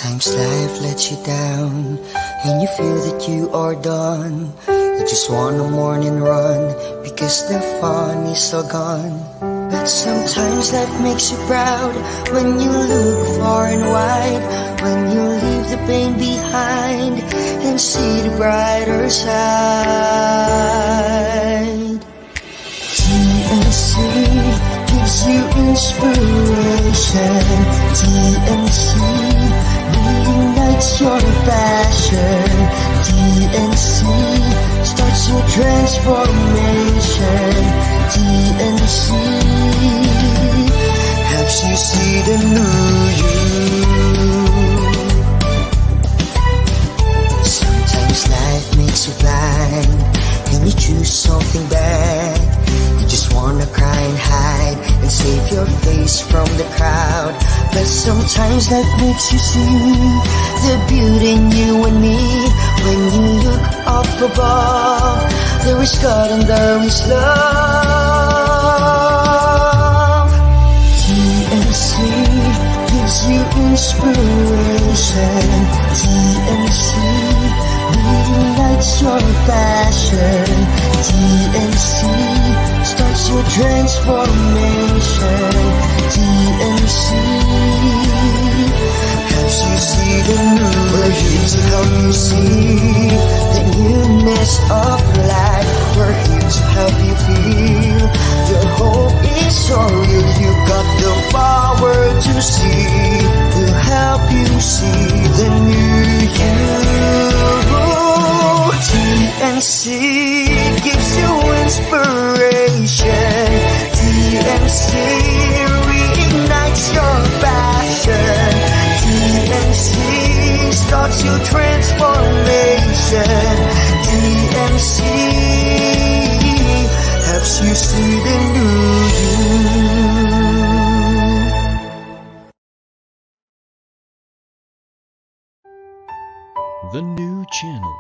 Sometimes life lets you down and you feel that you are done. You just want a morning run because the fun is all gone. But sometimes life makes you proud when you look far and wide, when you leave the pain behind and see the brighter side. TNC gives you inspiration. TNC reignites your passion. TNC starts your transformation. TNC helps you see the new you. Sometimes life makes you blind and you choose something bad. You just wanna cry and hide and save your face from the crowd. But sometimes life makes you see the beauty in you and me. When you look up above, there is God and there is love. TNC gives you inspiration. TNC reignites your passion. TNC starts your transformation. TNC helps you see the new. We're here to help you see the newness of life. We're here to help you feel your hope is so real. You got the power to see. We'll help you see the new you. TNC gives you inspiration. TNC reignites your passion. TNC starts your transformation. TNC helps you see the new you. The new channel.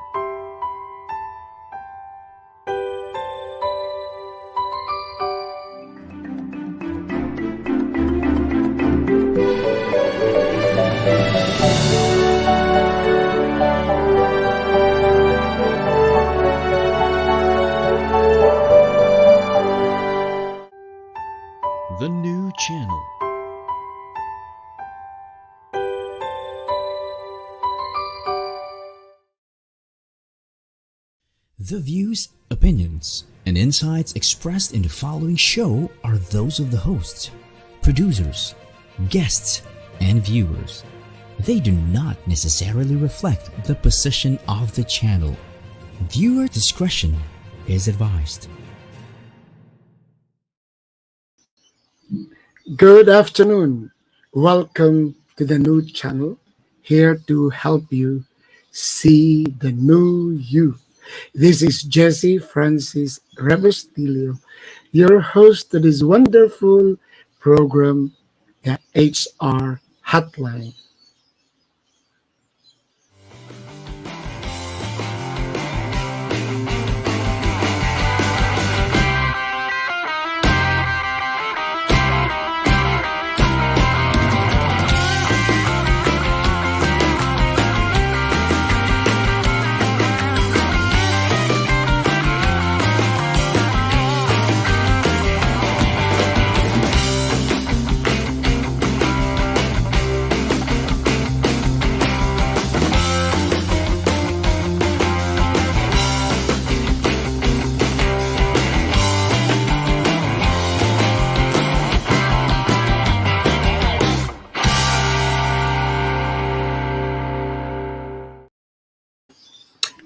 The new channel. The views, opinions, and insights expressed in the following show are those of the hosts, producers, guests, and viewers. They do not necessarily reflect the position of the channel. Viewer discretion is advised. Good afternoon. Welcome to the new channel, here to help you see the new you. This is Jesse Francis Rebustillo, your host to this wonderful program, the HR Hotline.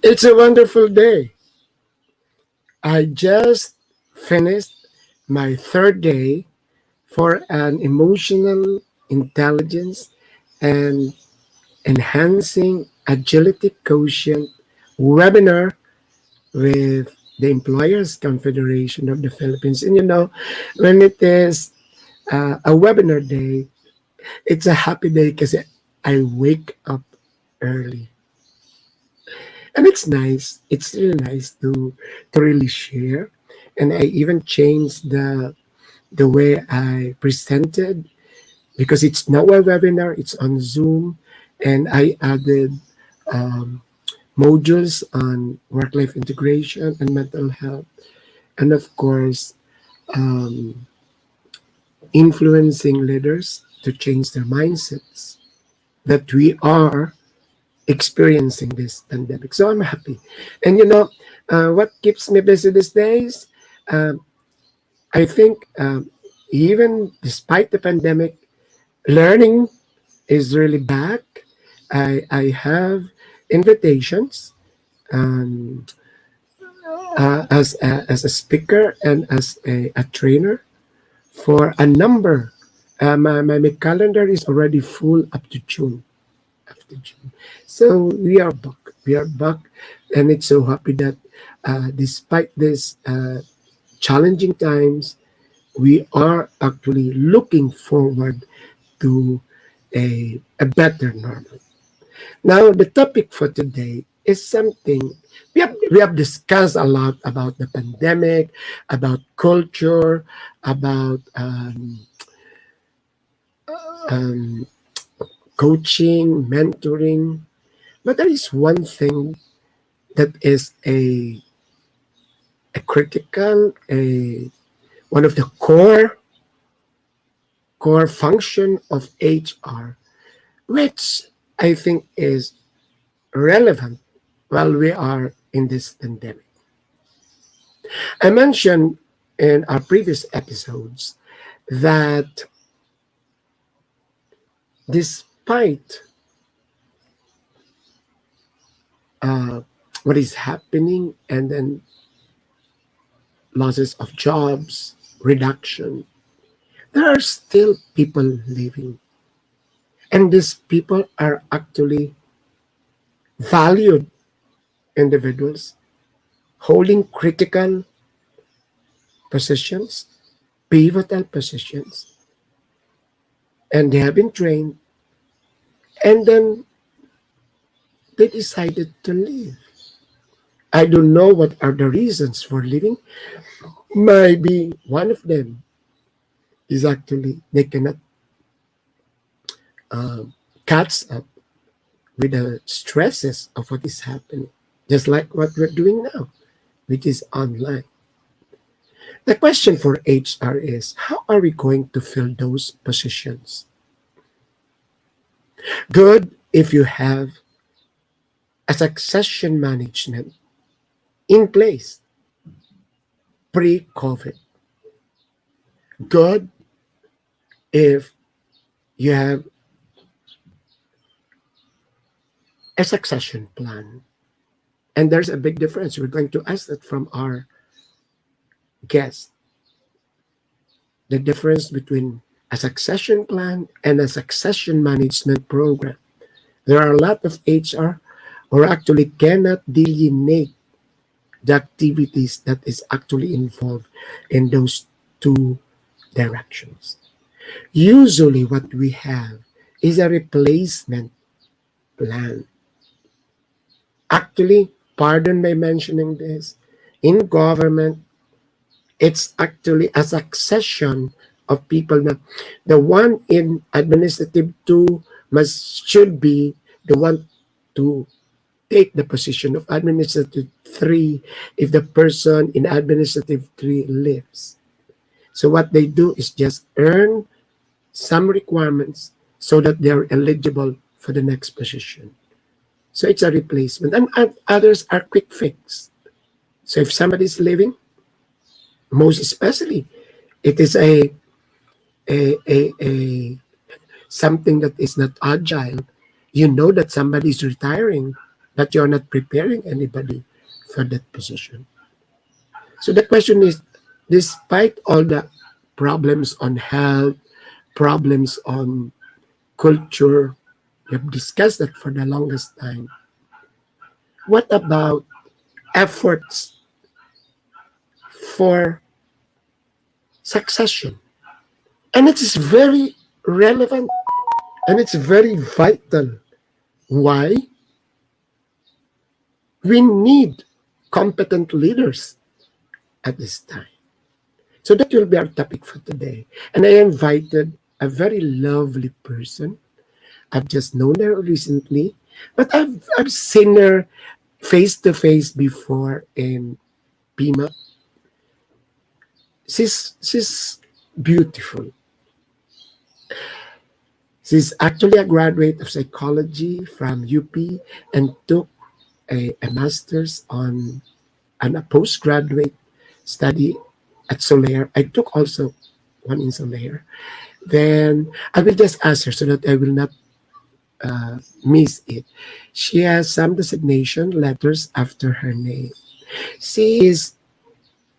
It's a wonderful day. I just finished my third day for an emotional intelligence and enhancing agility quotient webinar with the Employers Confederation of the Philippines. And when it is a webinar day, it's a happy day because I wake up early. And it's nice. It's really nice to really share. And I even changed the way I presented because it's not a webinar, it's on Zoom. and I added um, modules on work-life integration and mental health, and of course, um, influencing leaders to change their mindsets that we are experiencing this pandemic. So I'm happy. And what keeps me busy these days? Um, I think even despite the pandemic, learning is really back. I have invitations um, as a speaker and as a trainer for a number. My calendar is already full up to June. After June. So we are back. We are back. And it's so happy that despite this challenging times, we are actually looking forward to a better normal. Now, the topic for today is something we have discussed a lot about the pandemic, about culture, about um, coaching, mentoring. But there is one thing that is a critical, one of the core function of HR, which I think is relevant while we are in this pandemic. I mentioned in our previous episodes that despite uh, what is happening and then losses of jobs, reduction, there are still people living. And these people are actually valued individuals holding critical positions, pivotal positions, and they have been trained, and then they decided to leave. I don't know what are the reasons for leaving. Maybe one of them is actually they cannot um, catch up with the stresses of what is happening, just like what we're doing now, which is online. The question for HR is how are we going to fill those positions? Good if you have a succession management in place pre COVID. Good if you have a succession plan. And there's a big difference. We're going to ask that from our guest. The difference between a succession plan and a succession management program. There are a lot of HR who actually cannot delineate the activities that is actually involved in those two directions. Usually, what we have is a replacement plan. Actually, pardon my mentioning this, in government, it's actually a succession of people na the one in administrative 2 should be the one to take the position of administrative 3 if the person in administrative 3 leaves. So what they do is just earn some requirements so that they're eligible for the next position. So it's a replacement. And others are quick fix. So if somebody's leaving, most especially, it is a something that is not agile. You know that somebody is retiring, but you're not preparing anybody for that position. So the question is, despite all the problems on health, problems on culture, we have discussed that for the longest time. What about efforts for succession? And it is very relevant and it's very vital. Why? We need competent leaders at this time. So that will be our topic for today. And I invited a very lovely person, I've just known her recently, but I've seen her face to face before in Pima. She's beautiful. She's actually a graduate of psychology from UP and took a master's on and a postgraduate study at Soler. I took also one in Soler. Then I will just ask her so that I will not miss it. She has some designation letters after her name. She is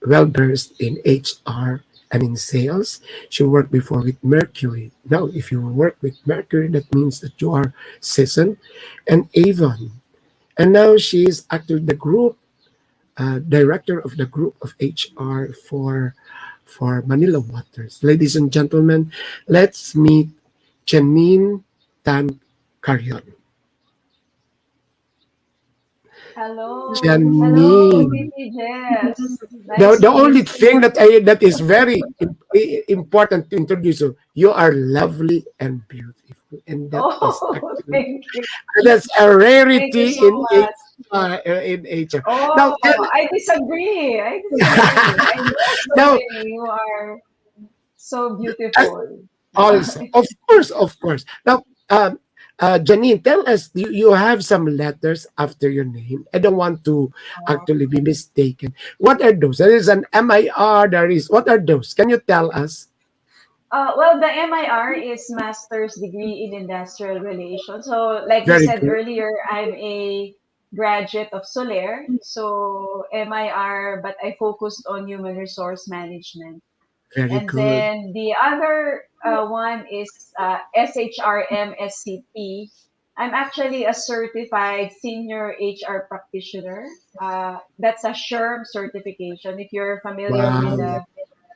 well versed in HR and in sales. She worked before with Mercury. Now, if you work with Mercury, that means that you are seasoned and Avon. And now she is actually the group director of the group of HR for Manila Waters. Ladies and gentlemen, let's meet Janine Tan Carreon. Hello. Hello, Janine. Titi Jess. The, Nice the to meet only thing you. that is very important to introduce you, you are lovely and beautiful, and that is Oh, actually thank you. that's a Thank you rarity so much. in HR. Now, Oh, I disagree. I disagree. I know so now, many who are so uh, beautiful. also, of course. Now, Janine, tell us, you have some letters after your name. I don't want to Oh. actually be mistaken. What are those? There is an MIR. There is, what are those? Can you tell us? Well, the MIR is Master's Degree in Industrial Relations. So, like you Very said good. earlier, I'm a graduate of Soler. So, MIR, but I focused on human resource management. Very And good. then the other one is SHRM-SCP. I'm actually a certified senior HR practitioner. That's a SHRM certification. If you're familiar with Wow. the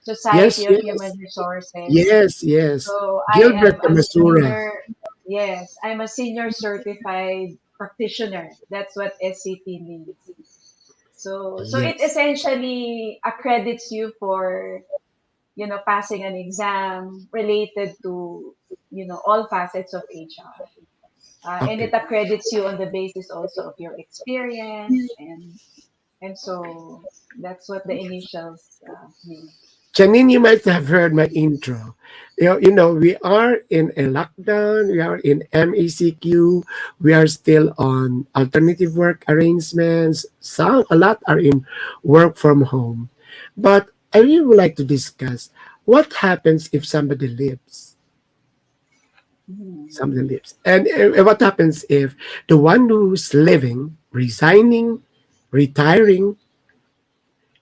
Yes, Society of Human yes. Resources, Yes, yes. so I Gilbert am a Kamasura. senior. Yes, I'm a senior certified practitioner. That's what SCP means. So it Yes. essentially accredits you for passing an exam related to, all facets of HR. And Okay. it accredits you on the basis also of your experience and so that's what the initials mean. Janine, you might have heard my intro. We are in a lockdown. We are in MECQ. We are still on alternative work arrangements. A lot are in work from home. But I really would like to discuss what happens if somebody leaves. Mhm. Somebody leaves. And what happens if the one who's living, resigning, retiring,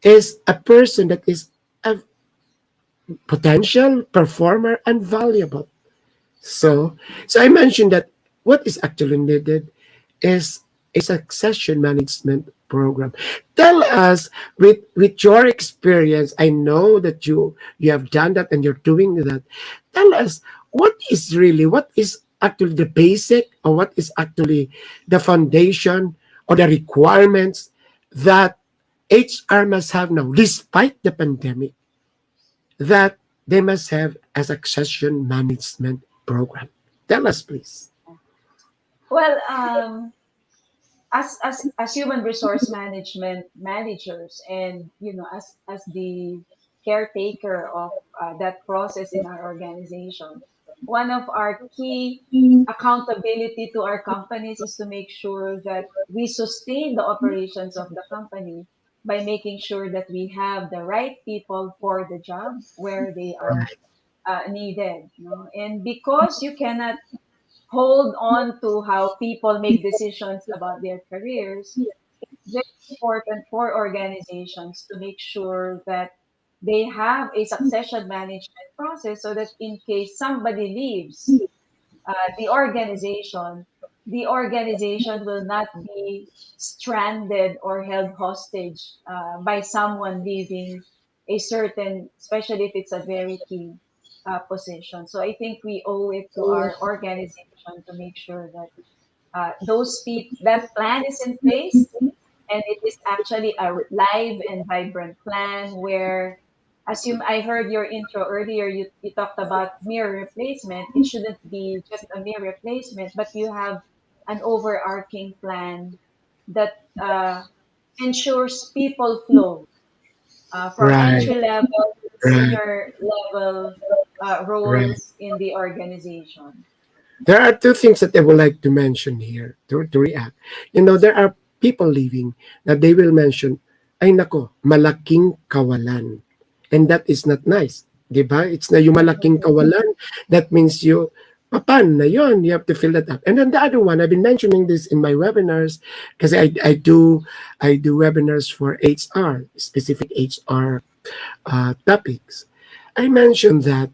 is a person that is a potential performer and valuable. So I mentioned that what is actually needed is a succession management program. Tell us, with your experience, I know that you have done that and you're doing that. Tell us what is actually the basic, or what is actually the foundation or the requirements that HR must have now, despite the pandemic, that they must have a succession management program. Tell us, please. Well, as human resource management managers, and as the caretaker of that process in our organization, one of our key accountability to our companies is to make sure that we sustain the operations of the company by making sure that we have the right people for the job where they are needed, and because you cannot hold on to how people make decisions about their careers, it's very important for organizations to make sure that they have a succession management process so that in case somebody leaves the organization, the organization will not be stranded or held hostage by someone leaving a certain, especially if it's a very key position. So I think we owe it to our organization to make sure that those people, that plan is in place, and it is actually a live and vibrant plan where I heard your intro earlier. You talked about mirror replacement. It shouldn't be just a mirror replacement, but you have an overarching plan that ensures people flow from Right, entry level to right, senior level right. roles in the organization. There are two things that I would like to mention here to react. There are people leaving that they will mention, ay nako, malaking kawalan. And that is not nice. Di ba? It's na yung malaking kawalan. That means papan na yon. You have to fill that up. And then the other one, I've been mentioning this in my webinars because I do webinars for HR, specific HR topics. I mentioned that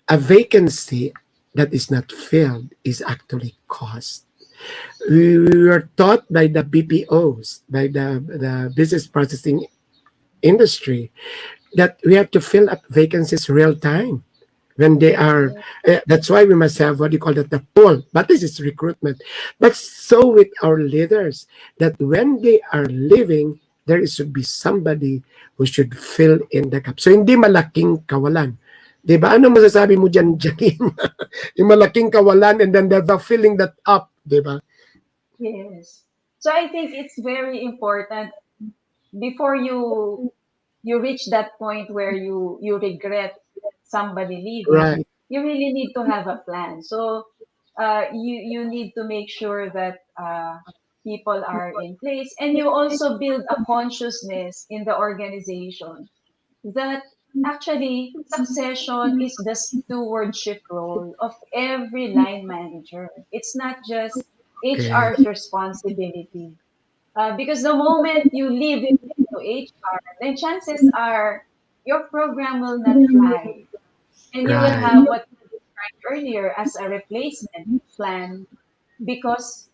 a vacancy that is not filled is actually cost. We were taught by the BPOs, by the business processing industry, that we have to fill up vacancies real time when they are. Yeah. That's why we must have what you call that the pool. But this is recruitment. But so with our leaders, that when they are leaving, there should be somebody who should fill in the gap. So hindi malaking kawalan. 'Di ba? Ano masasabi mo diyan, Janine? Yung malaking kawalan and then the filling that up, 'di ba? Yes. So I think it's very important before you reach that point where you regret somebody leaving, Right. you really need to have a plan. So you need to make sure that people are in place, and you also build a consciousness in the organization that actually succession is the stewardship role of every line manager. It's not just Okay. HR's responsibility. Because the moment you leave it to HR, then chances are your program will not fly. And you will Right. have what you described earlier as a replacement plan, because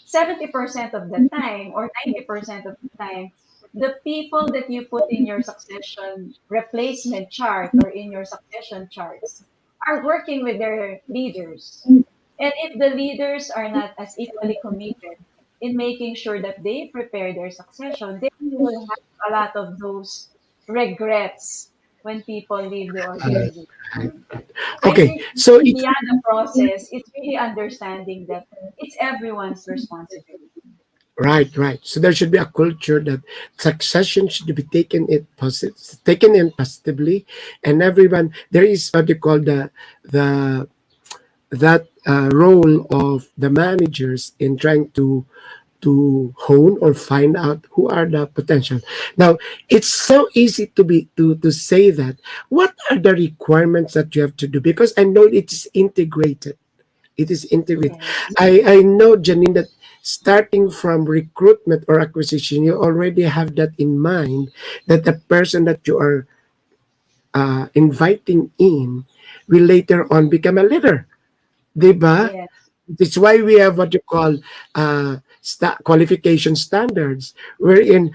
70% of the time or 90% of the time, the people that you put in your succession replacement chart or in your succession charts are working with their leaders. And if the leaders are not as equally committed in making sure that they prepare their succession, then you will have a lot of those regrets when people leave the organization. So I Okay. think So it's beyond the process, it's really understanding that it's everyone's responsibility. right, right. So there should be a culture that succession should be taken in positively, and everyone there is what you call the that role of the managers in trying to hone or find out who are the potential. Now, it's so easy to say that. What are the requirements that you have to do? Because I know it is integrated. It is integrated. Yes. I know, Janine, that starting from recruitment or acquisition, you already have that in mind that the person that you are inviting in will later on become a leader. Diba? Yes. That's why we have what you call qualification standards, wherein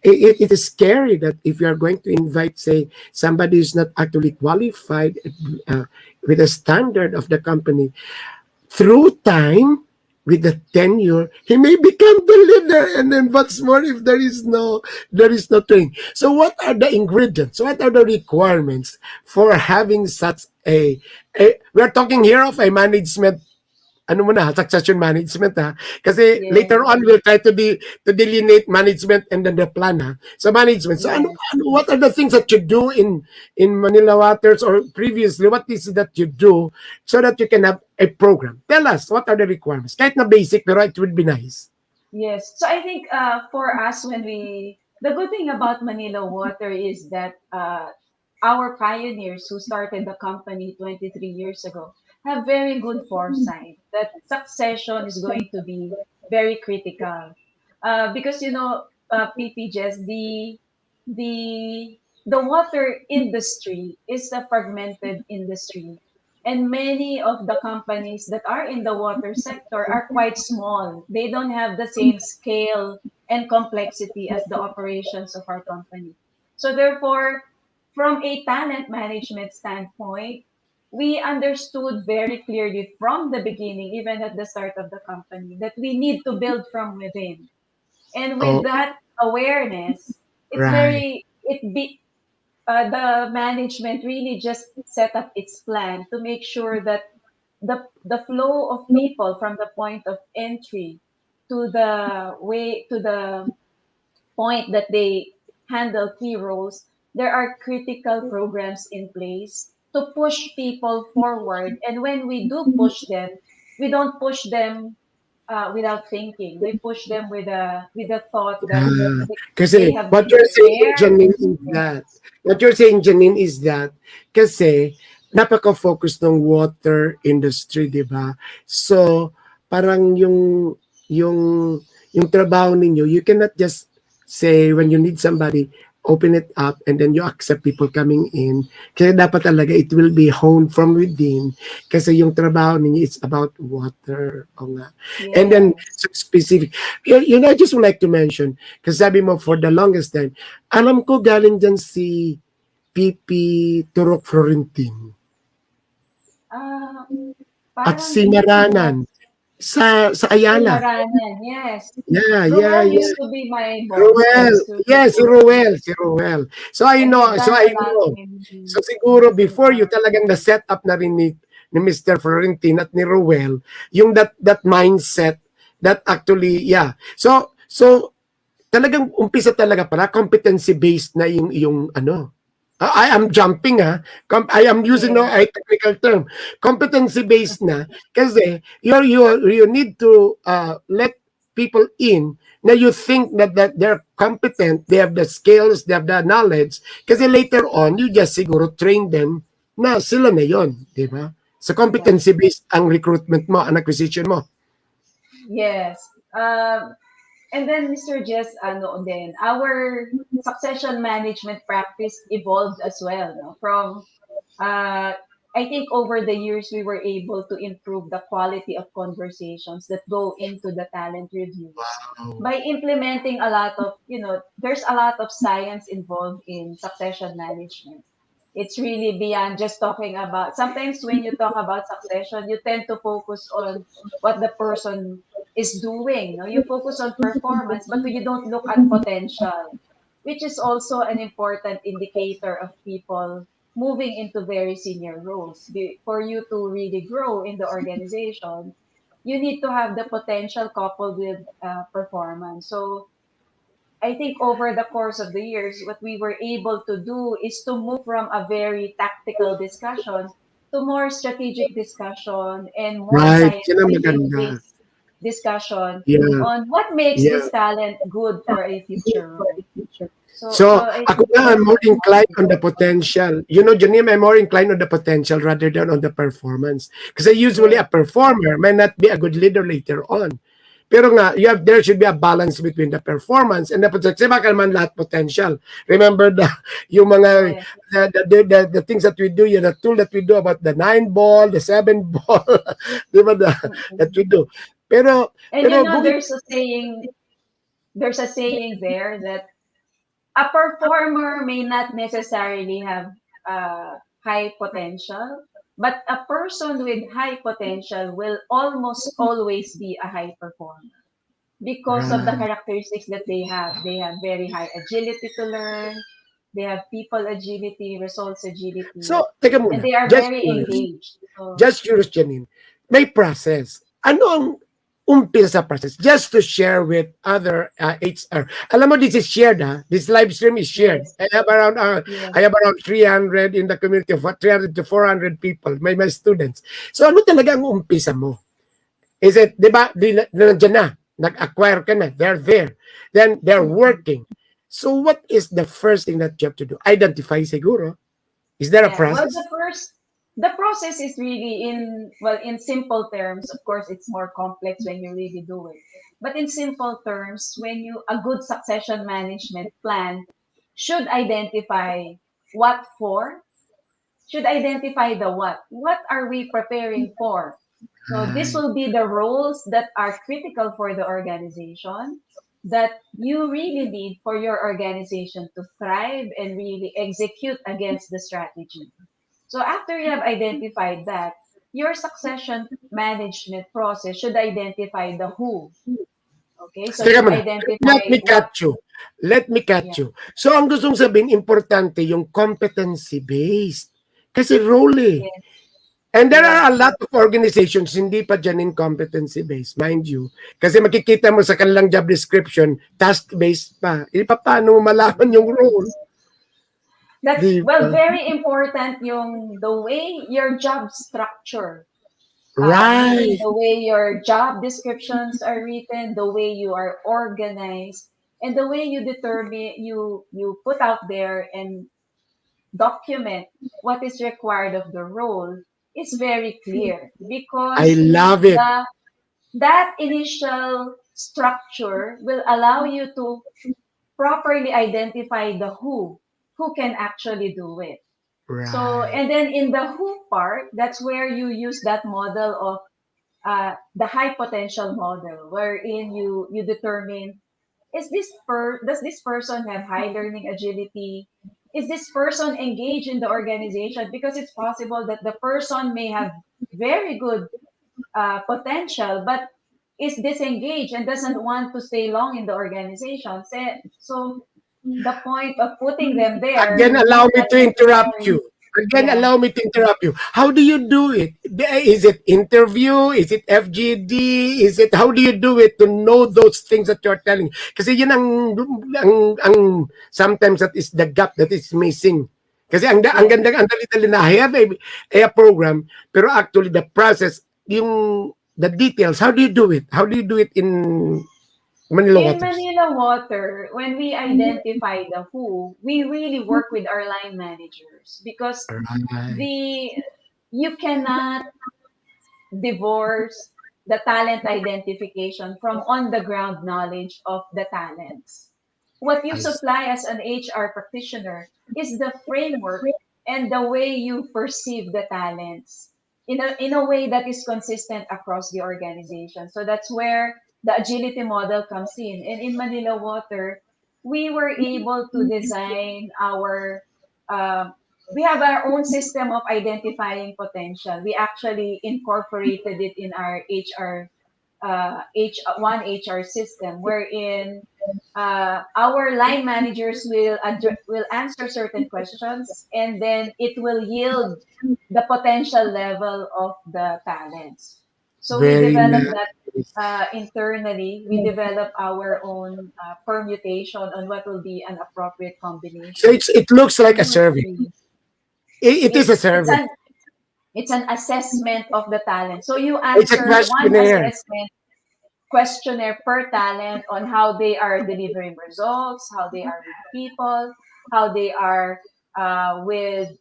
it is scary that if you are going to invite, say, somebody who's not actually qualified uh, with the standard of the company, through time, with the tenure, he may become the leader. And then what's more, if there is no training. So what are the ingredients? What are the requirements for having such we're talking here of a management, ano mo na, succession management ha. Kasi later Yes. on we'll try to delineate management and then the plan ha. So management. So Yes. what are the things that you do in Manila Waters or previously? What is it that you do so that you can have a program? Tell us what are the requirements. Kahit na basic, pero it would be nice. Yes. So I think for us, the good thing about Manila Water is that our pioneers who started the company 23 years ago have very good foresight that succession is going to be very critical. Because, PPJs, the, the water industry is a fragmented industry. And many of the companies that are in the water sector are quite small. They don't have the same scale and complexity as the operations of our company. So therefore, from a talent management standpoint, we understood very clearly from the beginning, even at the start of the company, that we need to build from within. And with Oh, that awareness, it's right. very it be the management really just set up its plan to make sure that the flow of people from the point of entry to the point that they handle key roles, there are critical programs in place to push people forward. And when we do push them, we don't push them without thinking. We push them with a thought that they Kasi have what been you're saying, prepared. Janine, is that, Yes. what you're saying, Janine, is that, kasi, napaka-focus ng water industry, di ba? So, parang yung, yung trabaho ninyo, you cannot just say, when you need somebody, open it up, and then you accept people coming in. Kasi dapat talaga, it will be honed from within. Kasi yung trabaho ninyo, it's about water. O nga. And then, Yes. so specific. I just would like to mention, kasi sabi mo, for the longest time, alam ko galing dyan si PP Turok Florentine Ah, at parang si hindi mo Maranan sa Ayala. Maranan, yes. Yeah, yeah, Roel yeah. used to be my boss. He Ruel. used to Yes, si report to me. Ruel, si Ruel. So I And know, we've so done I a lot know. So in siguro before you SHR. talagang na-set up na rin ni Mr. Florentine at ni Ruel, yung that mindset that actually, yeah. So talagang umpisa talaga para competency based na yung ano. I am jumping I am using no Yes, a technical term. Competency based na kasi you need to let people in na you think that they're competent, they have the skills, they have the knowledge kasi later on you just siguro train them na sila na yon, di ba? So yes, competency based ang recruitment mo, ang acquisition mo. yes. And then, Mr. Jess, ano din, our succession management practice evolved as well, no? From, uh, I think over the years, we were able to improve the quality of conversations that go into the talent reviews by implementing a lot of, there's a lot of science involved in succession management. It's really beyond just talking about, sometimes when you talk about succession, you tend to focus on what the person is doing. No? You focus on performance, but you don't look at potential, which is also an important indicator of people moving into very senior roles. For you to really grow in the organization, you need to have the potential coupled with performance. So I think over the course of the years, what we were able to do is to move from a very tactical discussion to more strategic discussion and more Right, yan ang scientific maganda. based discussion Yeah, on what makes yeah. this talent good for a future role. So So, I ako think nga, I'm that's more inclined on the potential. You know, Janine, I'm more inclined on the potential rather than on the performance. Kasi usually yes, a performer may not be a good leader later on. Pero nga, there should be a balance between the performance and the potential. Kasi baka naman lahat potential. Remember yung mga, yes. the things that we do, the tool that we do about the 9 ball, the 7 ball, di ba, that we do. And Pero going, there's a saying there that a performer may not necessarily have high potential, but a person with high potential will almost always be a high performer because of the right. characteristics that they have. They have very high agility to learn, they have people agility, results agility, So, teka and muna, they are just very curious. engaged. So, Just curious, Janine. May process. Ano ang umpisa sa process? Just to share with other HR. Alam mo, this is shared, ha? This live stream is shared. yes, I yes. have around 300 in the community of 300 to 400 people, my students. So, ano talaga ang umpisa mo? Is it, di ba, nandiyan na, nag-acquire ka na, they're there. Then, they're Mhm. working. So, what is the first thing that you have to do? Identify siguro. Is there a Yeah, well, process? the process is really in simple terms. Of course, it's more complex when you really do it. But in simple terms, a good succession management plan should identify what for, should identify the what. What are we preparing for? So this Right. will be the roles that are critical for the organization that you really need for your organization to thrive and really execute against the strategy. So after you have identified that, your succession management process should identify the who. Okay, so Teka you've muna. Let identified me what, cut you. Let me cut yeah, you. So, ang gustong sabihin, importante yung competency-based. Kasi role eh. yes, And there are a yes. lot of organizations hindi pa dyan in competency-based, mind you. Kasi makikita mo sa kanilang job description, task-based pa. E, paano mo malaman yung role? That's, Di well, ba? very important yung the way your job structure, meaning Right. the way your job descriptions are written, the way you are organized, and the way you determine, you put out there and document what is required of the role is very clear, I because love it. that initial structure will allow you to properly identify the who can actually do it. So, Right. and then in the who part, that's where you use that model of the high potential model, wherein you determine, does this person have high learning agility? Is this person engaged in the organization? Because it's possible that the person may have very good potential, but is disengaged and doesn't want to stay long in the organization. So the point of putting them there Again, is allow me not to interrupt necessary. you. Again, Yeah. allow me to interrupt you. How do you do it? Is it interview? Is it FGD? Is it, how do you do it to know those things that you're telling? Kasi yun ang sometimes that is the gap that is missing. Kasi ang Yes. ganda, ang dali-dali na, I have a program, pero actually the process, yung, the details, how do you do it? How do you do it in Manila In Waters? Manila Water, when we identify the who, we really work with our line managers, because Right. the you cannot divorce the talent identification from on the ground knowledge of the talents. What you I see. supply as an HR practitioner is the framework and the way you perceive the talents in a way that is consistent across the organization. So that's where the agility model comes in. And in Manila Water, we were able to design um, we have our own system of identifying potential. We actually incorporated it in our one HR system, wherein our line managers will answer certain questions, and then it will yield the potential level of the talents. So we Very developed that nice. internally. We develop our own permutation on what will be an appropriate So combination. it looks like And a survey. It is a it's survey. an assessment of the talent. So you It's a answer one questionnaire. assessment questionnaire per talent on how they are delivering results, how they are with people, how they are with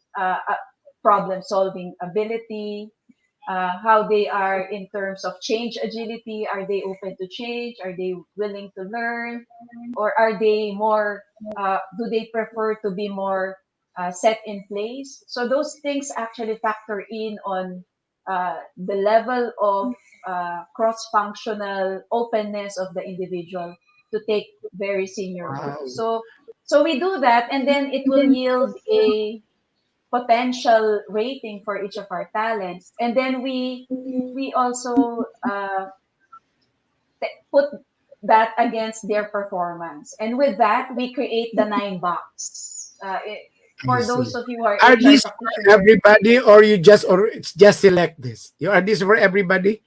problem solving ability, how they are in terms of change agility. Are they open to change? Are they willing to learn? Or are they more, do they prefer to be more set in place? So those things actually factor in on the level of cross-functional openness of the individual to take very senior Wow. roles. So we do that, and then it will yield a potential rating for each of our talents, and then we also put that against their performance, and with that we create the 9 box. I For see. those of you who are Are HR these for practitioners, everybody, or you just, or it's just select this? You are this for everybody,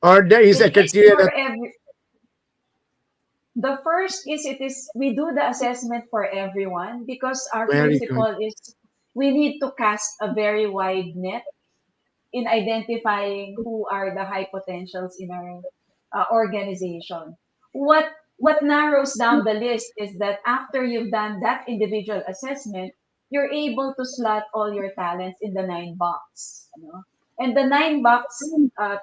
or there is a it is criteria for that every the first is it is we do the assessment for everyone, because our very good. principle is we need to cast a very wide net in identifying who are the high potentials in our organization. What narrows down the list is that after you've done that individual assessment, you're able to slot all your talents in the 9 box. You know? And the 9 box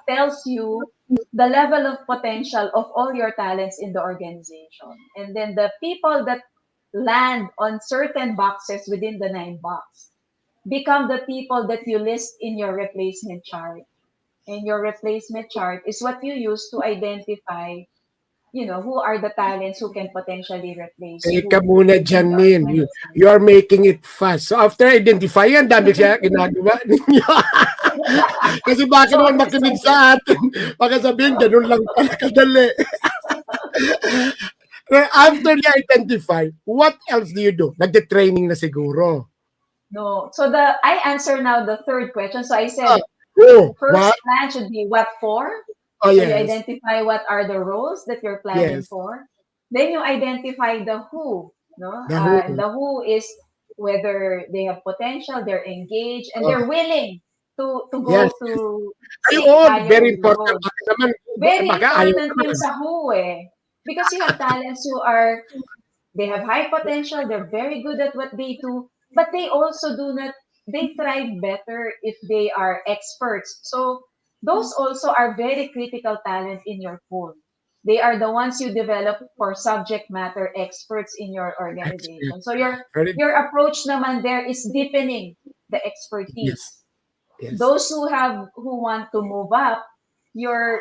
tells you the level of potential of all your talents in the organization. And then the people that land on certain boxes within the 9 box become the people that you list in your replacement chart. And your replacement chart is what you use to identify, who are the talents who can potentially replace Teka who muna, in the Janine. You organization. are making it fast. So after identifying, ang dami siya ginagawa ninyo. Kasi baka So naman makinig sa atin. Baka sabihin, ganun lang pala kadali. After you identify, what else do you do? Nagde-training na siguro. No. So I answer now the third question. So I Ah, said oh, what? first plan should be what for. Oh, So you yes. identify what are the roles that you're planning Yes. for. Then you identify the who. No, The who. the who is whether they have potential, they're engaged, and Oh, they're willing to yes. go to seek Ayun, higher very important. roles. Baka naman, Very baka ayaw important yung naman. sa who eh. Because you have talents who are they have high potential, they're very good at what they do, but they also do not, they thrive better if they are experts. So those also are very critical talent in your pool. They are the ones you develop for subject matter experts in your Expert. organization. So Very, your approach naman there is deepening the yes. expertise. Yes. Those who want to move up, your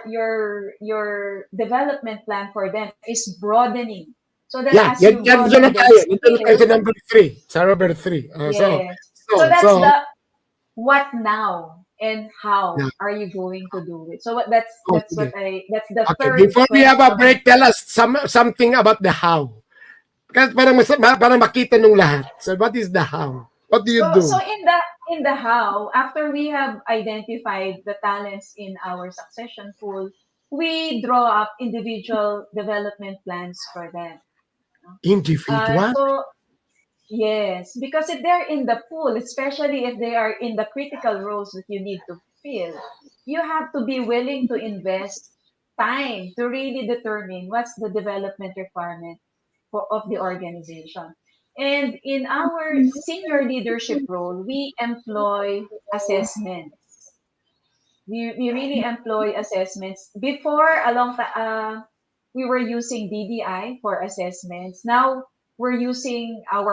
development plan for them is broadening so that Yeah, as you yan na broaden their tayo. Dito na tayo sa skills, number 3. Sa number 3. yes. So, So so, that's the what now and yeah. how are you going to do it. So Oh, sige. that's the Okay, third before we have a question. break, tell us something about the how. Kasi parang makita nung lahat. So, what is the how? What do you So do? in the how, after we have identified the talents in our succession pool, we draw up individual development plans for them. Individual? So yes, because if they're in the pool, especially if they are in the critical roles that you need to fill, you have to be willing to invest time to really determine what's the development requirement of the organization. And in our senior leadership role, we employ assessments. We really employ assessments. Before, we were using DDI for assessments. Now, we're using a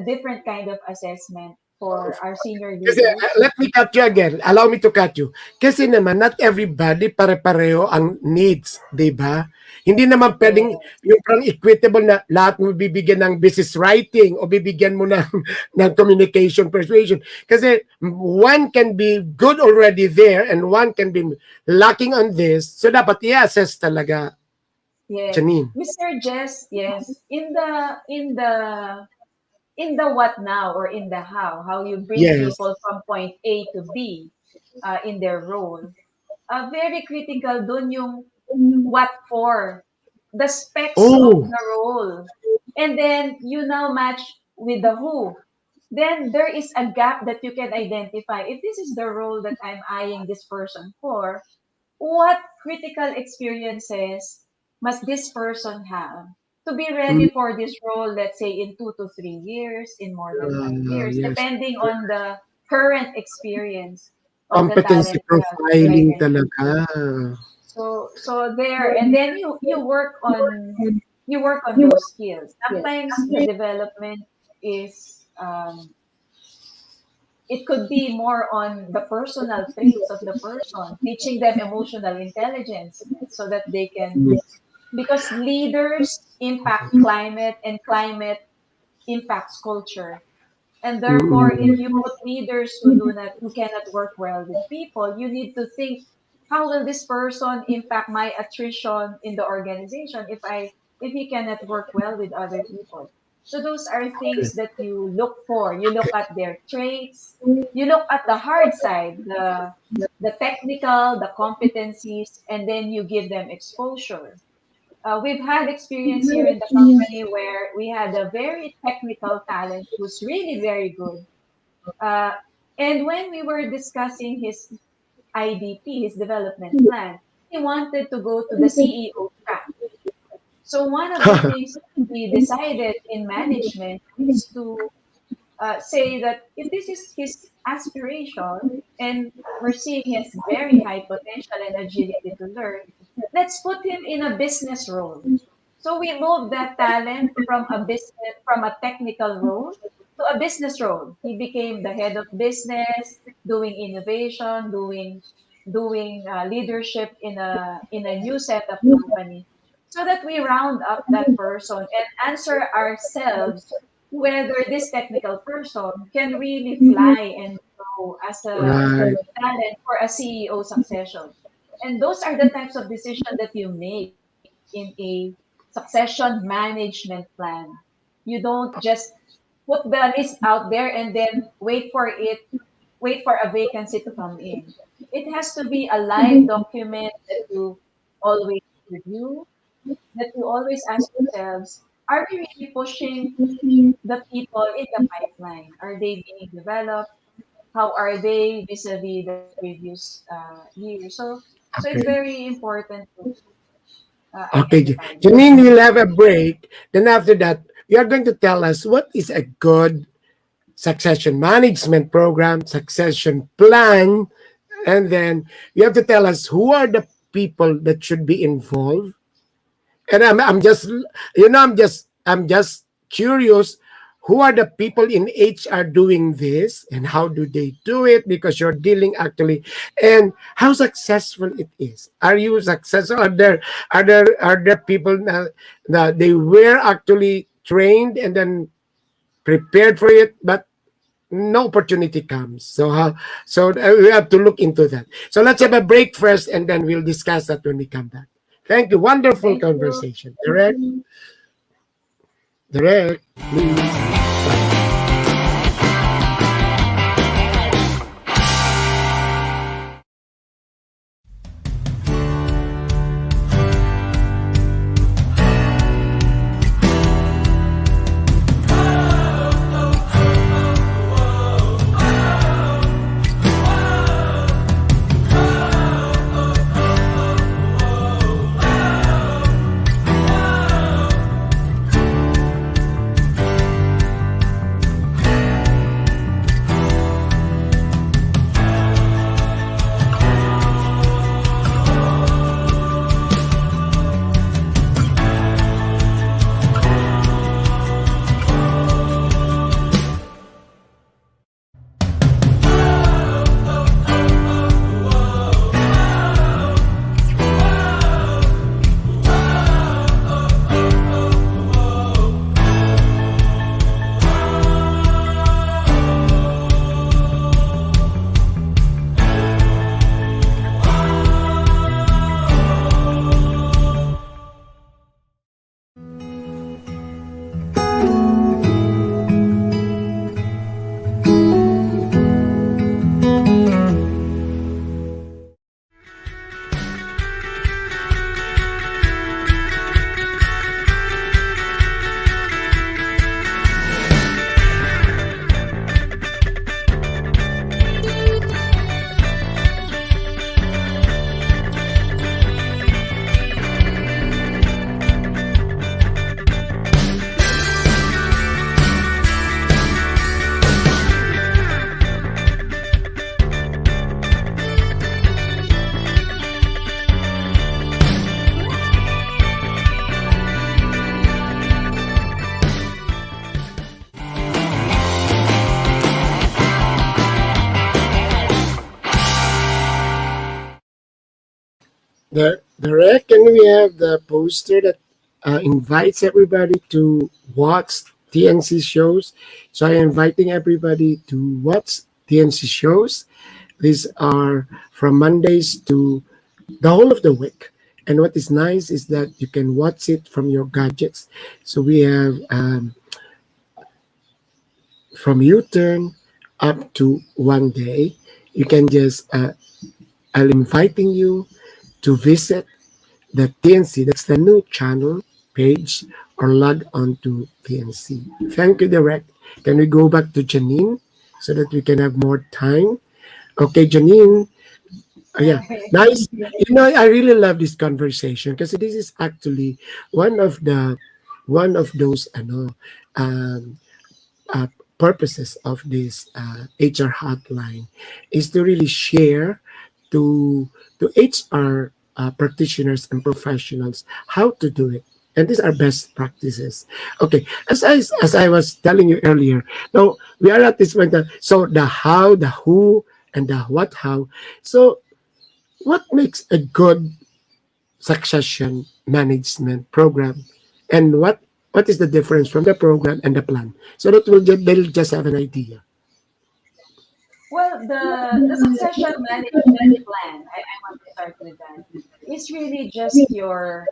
different kind of assessment for our senior Kasi leaders. let me cut you again. Allow me to cut you. Kasi naman, not everybody pare-pareho ang needs, di ba? Hindi naman pwedeng Yes, yung parang equitable na lahat mo bibigyan ng business writing o bibigyan mo ng, ng communication persuasion. Kasi one can be good already there and one can be lacking on this. So dapat i-assess talaga, yes. Janine. Mr. Jess, yes. In the what now or in the how you bring Yes. people from point A to B in their role, very critical dun yung what for, the specs of Oh, the role. And then you now match with the who. Then there is a gap that you can identify. If this is the role that I'm eyeing this person for, what critical experiences must this person have to be mm, ready for this role, let's say in 2 to 3 years, in more than 5 years, yes. depending on the current experience of the Competency talent you have profiling identified. talaga. So there, and then you work on those skills. Sometimes the development is it could be more on the personal traits of the person, teaching them emotional intelligence so that they can, because leaders impact climate and climate impacts culture. And therefore, if you put leaders who cannot work well with people, you need to think, how will this person impact my attrition in the organization if he cannot work well with other people? So those are things that you look for. You look at their traits, you look at the hard side, the technical, the competencies, and then you give them exposure. We've had experience here in the company where we had a very technical talent who's really very good. Uh, and when we were discussing his IDP, his development plan, he wanted to go to the CEO track. So one of the things we decided in management is to say that if this is his aspiration and we're seeing he has very high potential and agility to learn, let's put him in a business role. So we moved that talent from a technical role to a business role. He became the head of business, doing innovation, doing leadership in a new setup company, so that we round up that person and answer ourselves whether this technical person can really fly and grow as a Right. talent for a CEO succession. And those are the types of decisions that you make. in a succession management plan. You don't just put the list out there and then wait for a vacancy to come in. It has to be a live document that you always review, that you always ask yourselves, are we really pushing the people in the pipeline? Are they being developed? How are they vis-a-vis the previous year? So it's Okay. very important to Okay, identify this. Janine, we'll have a break. Then after that, you are going to tell us what is a good succession management program, succession plan, and then you have to tell us who are the people that should be involved. And I'm just, I'm just curious, who are the people in HR doing this and how do they do it, because you're dealing actually, and how successful it is. Are you successful? Are there people that they were actually trained and then prepared for it, but no opportunity comes? So we have to look into that. So let's have a break first, and then we'll discuss that when we come back. Thank you. Wonderful Thank you. conversation. Direct, please. Direct, can we have the poster that invites everybody to watch TNC shows? So I'm inviting everybody to watch TNC shows. These are from Mondays to the whole of the week. And what is nice is that you can watch it from your gadgets. So we have from U-turn up to one day. You can just, I'm inviting you to visit the TNC, that's the new channel page, or log on to TNC. Thank you, Direct. Can we go back to Janine so that we can have more time? Okay, Janine. Yeah, Okay. nice. I really love this conversation because this is actually one of the one of those um, uh, purposes of this HR hotline is to really share to HR practitioners and professionals how to do it. And these are best practices. Okay, as I was telling you earlier, now we are at this point. So the how, the who, and the what how. So what makes a good succession management program, and what is the difference from the program and the plan, so that they'll just have an idea. Well, the succession management plan, I want to start with that, is really just your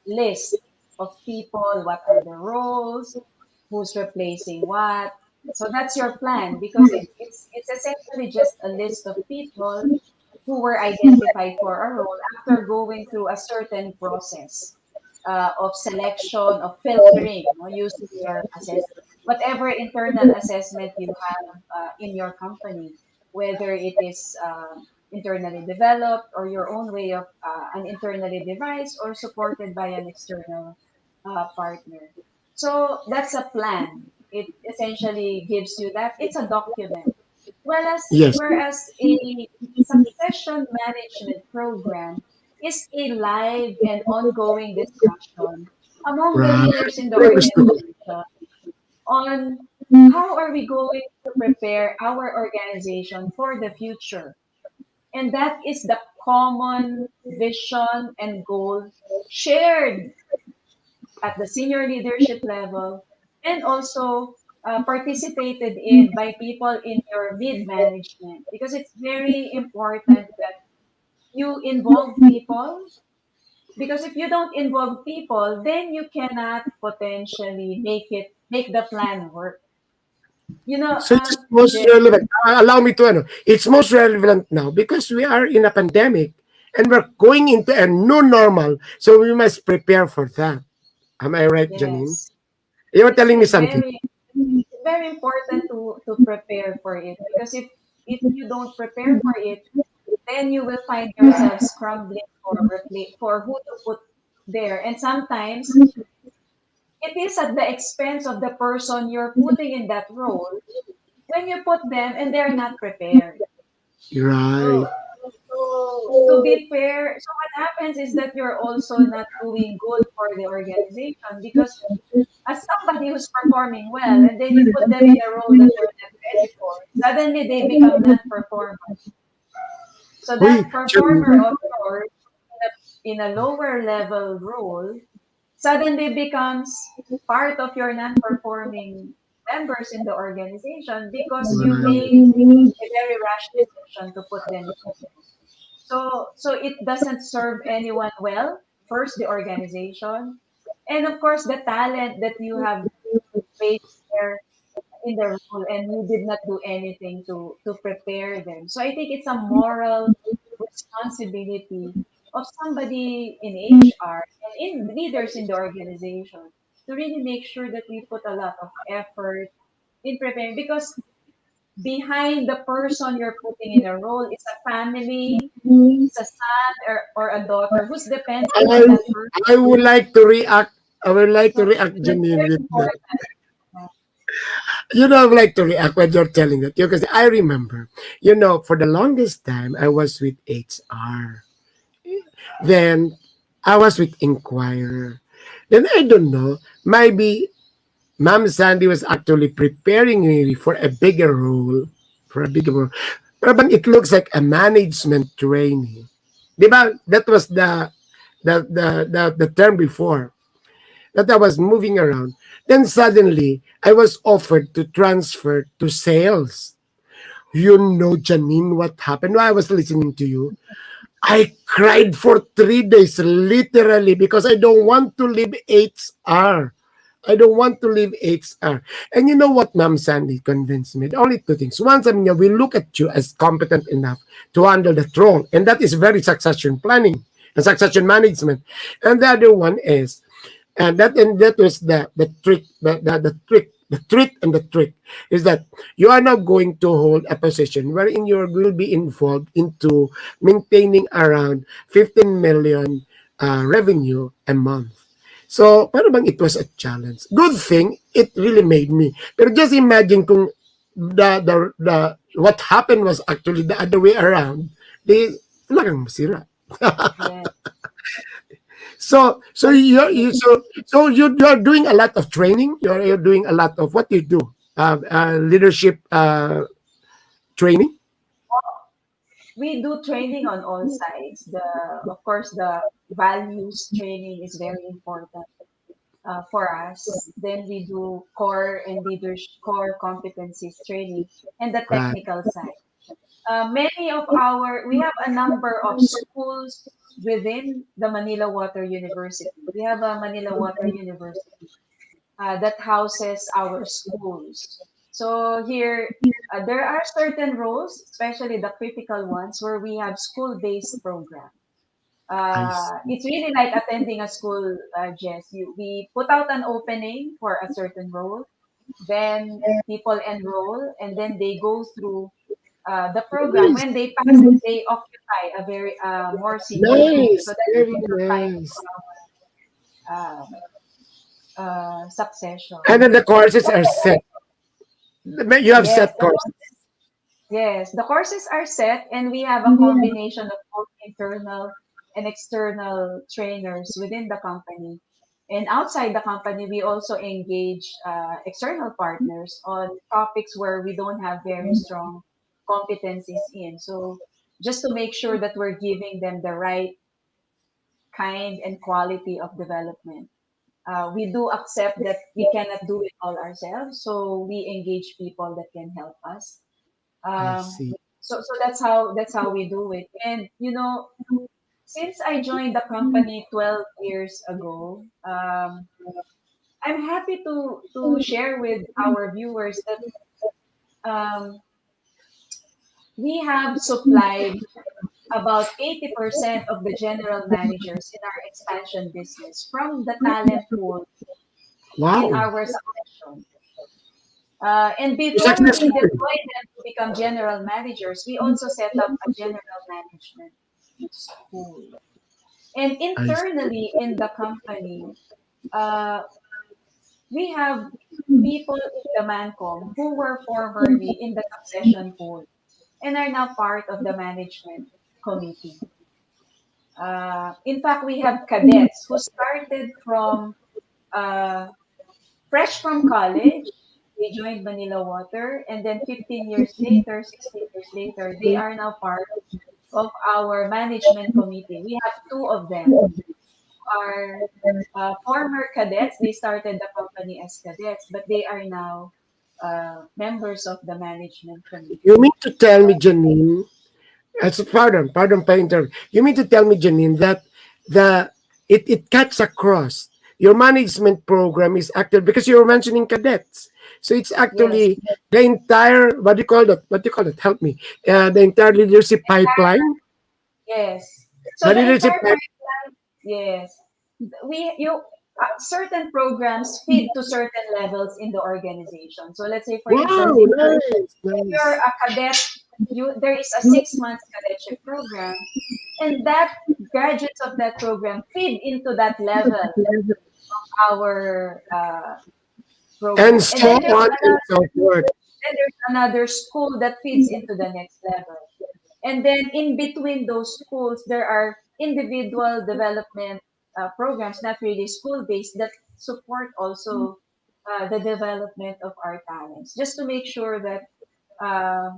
list of people, what are the roles, who's replacing what. So that's your plan because it's essentially just a list of people who were identified for a role after going through a certain process of selection, of filtering, using your whatever internal assessment you have in your company, whether it is internally developed or your own way of an internally devised or supported by an external partner. So that's a plan. It essentially gives you that. It's a document. Whereas, Yes. whereas a succession management program is a live and ongoing discussion among the Right. leaders in the Understood. organization on how are we going to prepare our organization for the future. And that is the common vision and goal shared at the senior leadership level and also participated in by people in your mid management because it's very important that you involve people because if you don't involve people then you cannot potentially make the plan work. So it's most Jay, relevant. Allow me to, it's most relevant now because we are in a pandemic and we're going into a new normal. So we must prepare for that. Am I right, Janine? yes, You were telling me it's something. very important to prepare for it because if you don't prepare for it then you will find yourself scrambling for who to put there. And sometimes it is at the expense of the person you're putting in that role when you put them and they're not prepared. Right. So, to be fair, so what happens is that you're also not doing good for the organization because as somebody who's performing well and then you put them in a role that they're not ready for, suddenly they become non-performers. So Uy, that performer Janine. of yours in a lower level role suddenly becomes part of your non-performing members in the organization because you made a very rash decision to put them in. So it doesn't serve anyone well. First, the organization, and of course, the talent that you have placed there in the role, and you did not do anything to prepare them. So I think it's a moral responsibility of somebody in HR and in leaders in the organization to really make sure that we put a lot of effort in preparing because behind the person you're putting in a role is a family, it's a son or a daughter who's dependent on I, that person. I would like to react. I would like to So react, that's Janine, very with that. important. I would like to react when you're telling that. Because I remember, for the longest time, I was with HR. Then I was with Inquirer. Then I don't know, maybe Ma'am Sandy was actually preparing me for a bigger role. For a bigger role. Pero bang it looks like a management training. Di ba? That was the term before. That I was moving around. Then suddenly, I was offered to transfer to sales. You know, Janine, what happened? While I was listening to you, I cried for 3 days, literally, because I don't want to leave HR. I don't want to leave HR. And you know what, Ma'am Sandy convinced me? Only two things. One, sabi niya, we look at you as competent enough to handle the throne. And that is very succession planning and succession management. And the other one is, and that was the trick, the trick is that you are now going to hold a position wherein you will be involved into maintaining around 15 million revenue a month. So, para bang it was a challenge. Good thing, it really made me. Pero just imagine kung what happened was actually the other way around. Di, talagang masira. Yeah. So But you're doing a lot of training. You're doing a lot of what you do, leadership training. we do training on all sides. Of course, the values training is very important for us. Then we do core and leadership core competencies training and the Right. technical side. We have a number of schools within the Manila Water University. We have a Manila Water University that houses our schools. So here, there are certain roles, especially the critical ones, where we have school-based program. I see. It's really like attending a school, Jess. We put out an opening for a certain role, then people enroll, and then they go through the program. Nice, When they pass it, they occupy a very more senior role. So nice, that's very the kind nice. of And succession. then the courses are set. You have Yes, set courses. yes, the courses are set, and we have a combination of both internal and external trainers within the company. And outside the company, we also engage external partners on topics where we don't have very strong competencies in. So just to make sure that we're giving them the right kind and quality of development. We do accept that we cannot do it all ourselves, so we engage people that can help us. I Um, see. so that's how we do it. And since I joined the company 12 years ago, I'm happy to share with our viewers that um, we have supplied about 80% of the general managers in our expansion business from the talent pool in Wow. our succession. And You before we successful. deploy them to become general managers, we also set up a general management school. And I see. internally in the company, uh, we have people in the Mancom who were formerly in the succession pool and are now part of the management committee. In fact, we have cadets who started from uh, fresh from college. They joined Manila Water, and then 15 years later, 16 years later, they are now part of our management committee. We have two of them are former cadets. They started the company as cadets, but they are now members of the management You committee. mean to tell me, Janine, pardon, Painter. You mean to tell me, Janine, that the it cuts across your management program is actually because you're mentioning cadets, so it's Yes, actually the entire what do you call that? What do you call it? Help me. The entire leadership pipeline. yes. So The the leadership entire pipeline. pipeline, yes. Certain programs feed to certain levels in the organization. So let's say, for Wow, instance, nice, if you're nice. a cadet, there is a 6 month cadetship program, and that graduates of that program feed into that level our And program. And so then on and so forth. there's another school that feeds into the next level. And then in between those schools, there are individual development programs, not really school based, that support also the development of our talents, just to make sure that uh,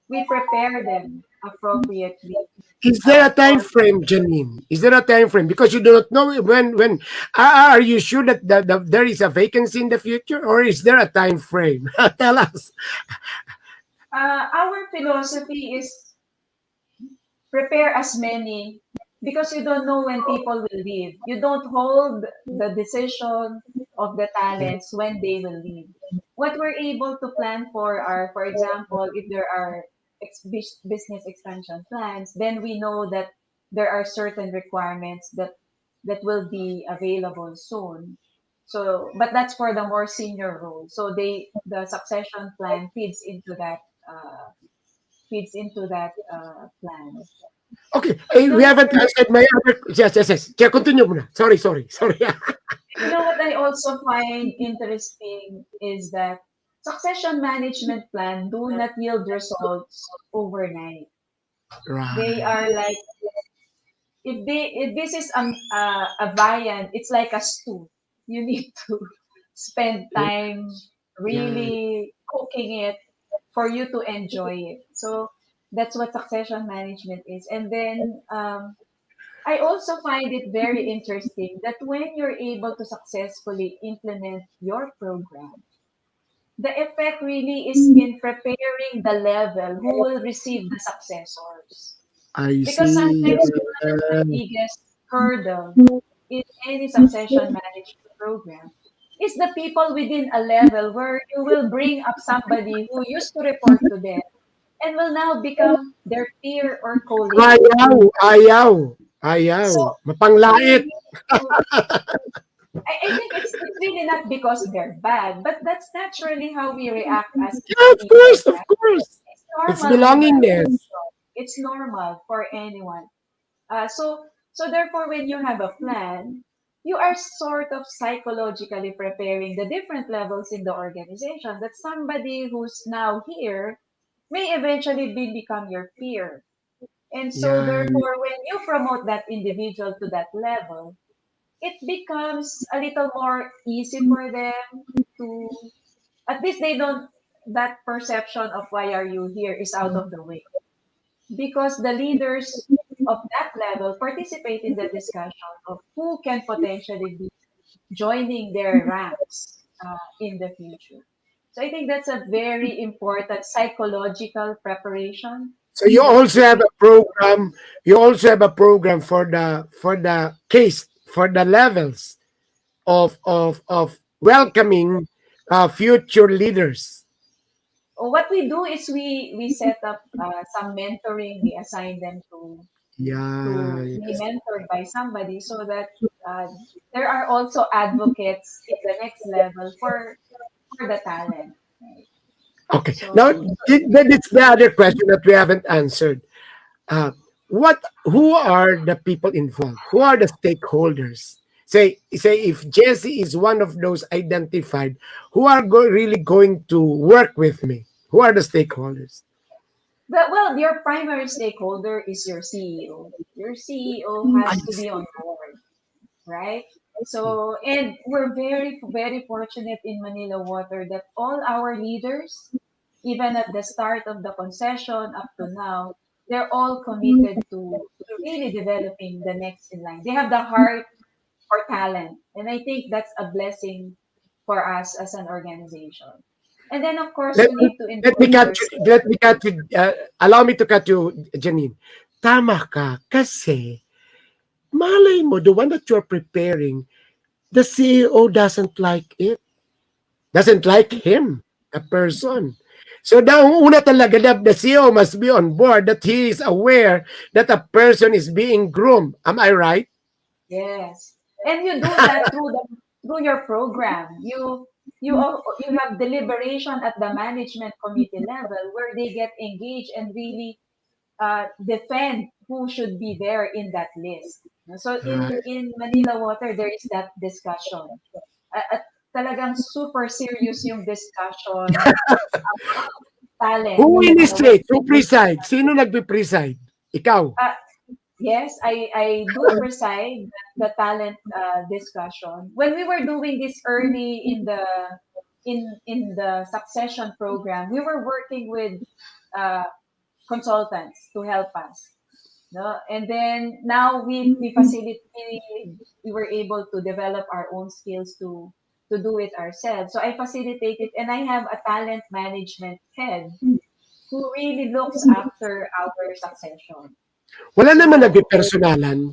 we prepare them appropriately Is there a time for. frame, Janine? Is there a time frame? Because you do not know when. Are you sure that there is a vacancy in the future, or is there a time frame? Tell us. Our philosophy is prepare as many because you don't know when people will leave. You don't hold the decision of the Yeah, talents when they will leave. What we're able to plan for are, for example, if there are business expansion plans, then we know that there are certain requirements that will be available soon. So, but that's for the more senior role. So the succession plan plan. okay, You know we what? haven't answered my other. Yes, yes, yes. Yeah, continue muna. Sorry. You know what I also find interesting is that succession management plan do not yield results overnight. They Right. are like if this is a viand, it's like a stew. You need to spend Yeah, time yeah. really cooking it for you to enjoy it. So that's what succession management is. And then I also find it very interesting that when you're able to successfully implement your program, the effect really is in preparing the level who will receive the successors. I Because see. sometimes one of the biggest hurdle in any succession management program is the people within a level where you will bring up somebody who used to report to them and will now become their peer or colleague. Ayaw, ayaw, ayaw. So we Mapanglait. need to, I think it's really not because they're bad, but that's naturally how we react as Yeah, of people, course, of right? course. It's It's normal to be belongingness. it's normal for anyone. So therefore, when you have a plan, you are sort of psychologically preparing the different levels in the organization that somebody who's now here may eventually become your peer. And so Yeah. therefore, when you promote that individual to that level, it becomes a little more easy for them to, at least they don't, that perception of why are you here is out of the way because the leaders of that level participate in the discussion of who can potentially be joining their ranks in the future. So I think that's a very important psychological preparation So you that also have a program. You also have a program for the case for the levels of welcoming future leaders. what we do is we set up some mentoring. We assign them Yeah. to be Yes. mentored by somebody so that uh, there are also advocates in the next level for the talent. Right? Okay. Now So then it's the other question that we haven't answered. Uh, what? Who are the people involved? Who are the stakeholders? Say if Jesse is one of those identified, who are really going to work with me? Who are the stakeholders? well, your primary stakeholder is your CEO. Your CEO I has to be see. on board, right? I see. So, and we're very, very fortunate in Manila Water that all our leaders, even at the start of the concession up to now, they're all committed to really developing the next in line. They have the heart for talent. And I think that's a blessing for us as an organization. And then, of course, Let you me need to involve your let me cut you. Allow me to cut you, Janine. Tama ka kasi malay mo the one that you're preparing, the CEO doesn't like it. Doesn't like him, the person. So the una talaga the CEO must be on board that he is aware that a person is being groomed. Am I right? yes, and you do that through your program. You have deliberation at the management committee level where they get engaged and really defend who should be there in that list. So Right. in Manila Water, there is that discussion. At talagang super serious yung discussion about talent. Who When, initiates? Who preside? Sino nagpe-preside? Ikaw. uh, yes, I do preside the talent discussion. When we were doing this early in the succession program, we were working with uh, consultants to help us. No? And then now we were able to develop our own skills to do it ourselves. So I facilitate it and I have a talent management head who really looks after our succession. Wala naman So nagpe-personalan.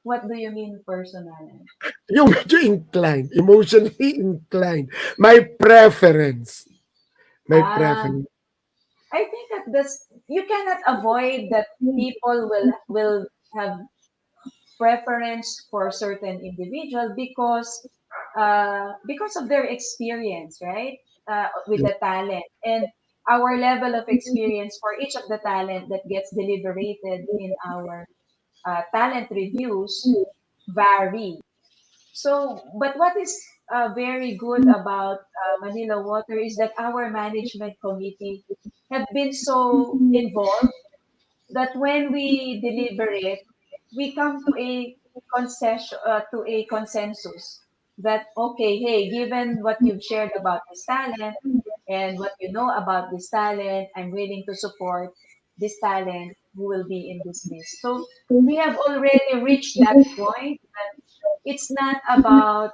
what do you mean personal? Yung medyo inclined, emotionally inclined. My preference. My Ah, preference. I think that this you cannot avoid that people will have preference for certain individual because of their experience, right? With the talent and our level of experience for each of the talent that gets deliberated in our talent reviews vary. So, but what is very good about Manila Water is that our management committee have been so involved that when we deliberate, we come to a consensus that okay, hey, given what you've shared about this talent and what you know about this talent, I'm willing to support this talent who will be in this list. So we have already reached that point that it's not about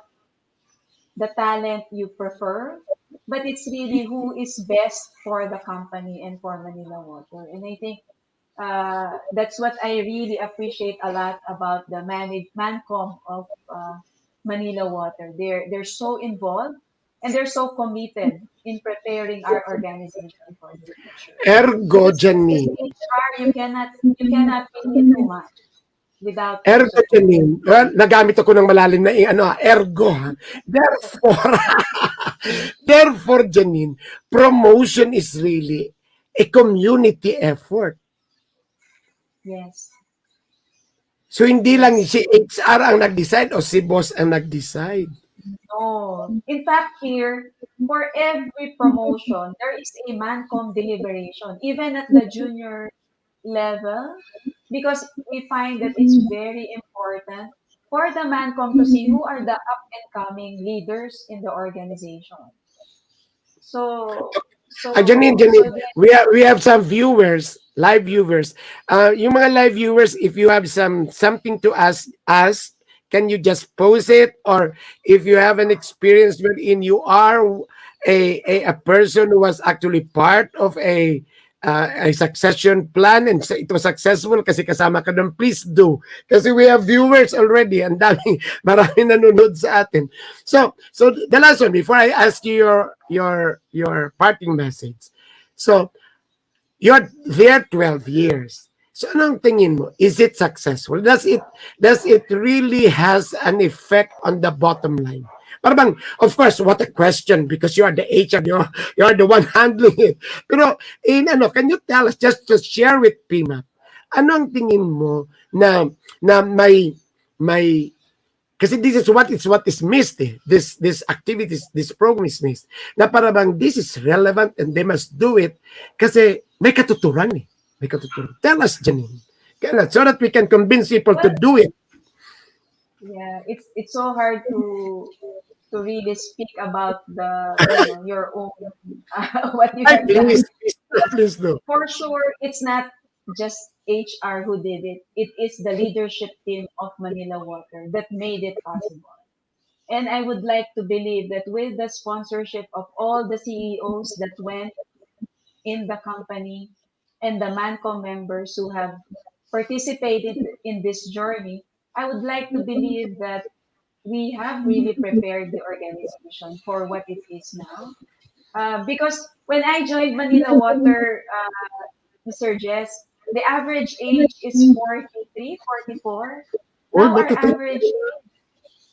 the talent you prefer, but it's really who is best for the company and for Manila Water. And I think That's what I really appreciate a lot about the Mancom of Manila Water. They're so involved and they're so committed in preparing our organization for the future. Ergo, Because as Janine. HR, you cannot really do much without their Ergo, support. Janine. Well, nagamit ako ng malalim na ergo. Ha? Therefore, therefore, Janine, promotion is really a community effort. Yes, So, hindi lang yes. si HR ang nag-decide o si boss ang nag-decide. No. In fact, here, for every promotion, there is a Mancom deliberation, even at the junior level, because we find that it's very important for the Mancom to see who are the up and coming leaders in the organization. So, Janine, this, we have some viewers, live viewers. Yung mga live viewers, if you have something to ask, can you just post it? Or if you have an experience wherein you are a person who was actually part of a succession plan and it was successful kasi kasama ka doon, please do. Kasi we have viewers already. Ang daming, maraming nanonood sa atin. So the last one, before I ask you your parting message. So, you're there 12 years. So anong tingin mo? Is it successful? Does it really has an effect on the bottom line? Parang, of course, what a question because you are the HR, you're the one handling it. Pero can you tell us just to share with PIMA? Anong tingin mo na may kasi this is what is missed eh. This activities, this program is missed. Na para bang this is relevant and they must do it kasi may katuturan eh. May katuturan. Tell us, Janine. So that we can convince people to well, do it. yeah, it's so hard to really speak about the your own what you Ay, have please, done. please, please do. For sure, it's not just HR who did it. It is the leadership team of Manila Water that made it possible. And I would like to believe that with the sponsorship of all the CEOs that went in the company and the MANCO members who have participated in this journey, I would like to believe that we have really prepared the organization for what it is now. Because when I joined Manila Water, Mr. Jess, the average age is 43, 44. Uy, Now our ba't ito?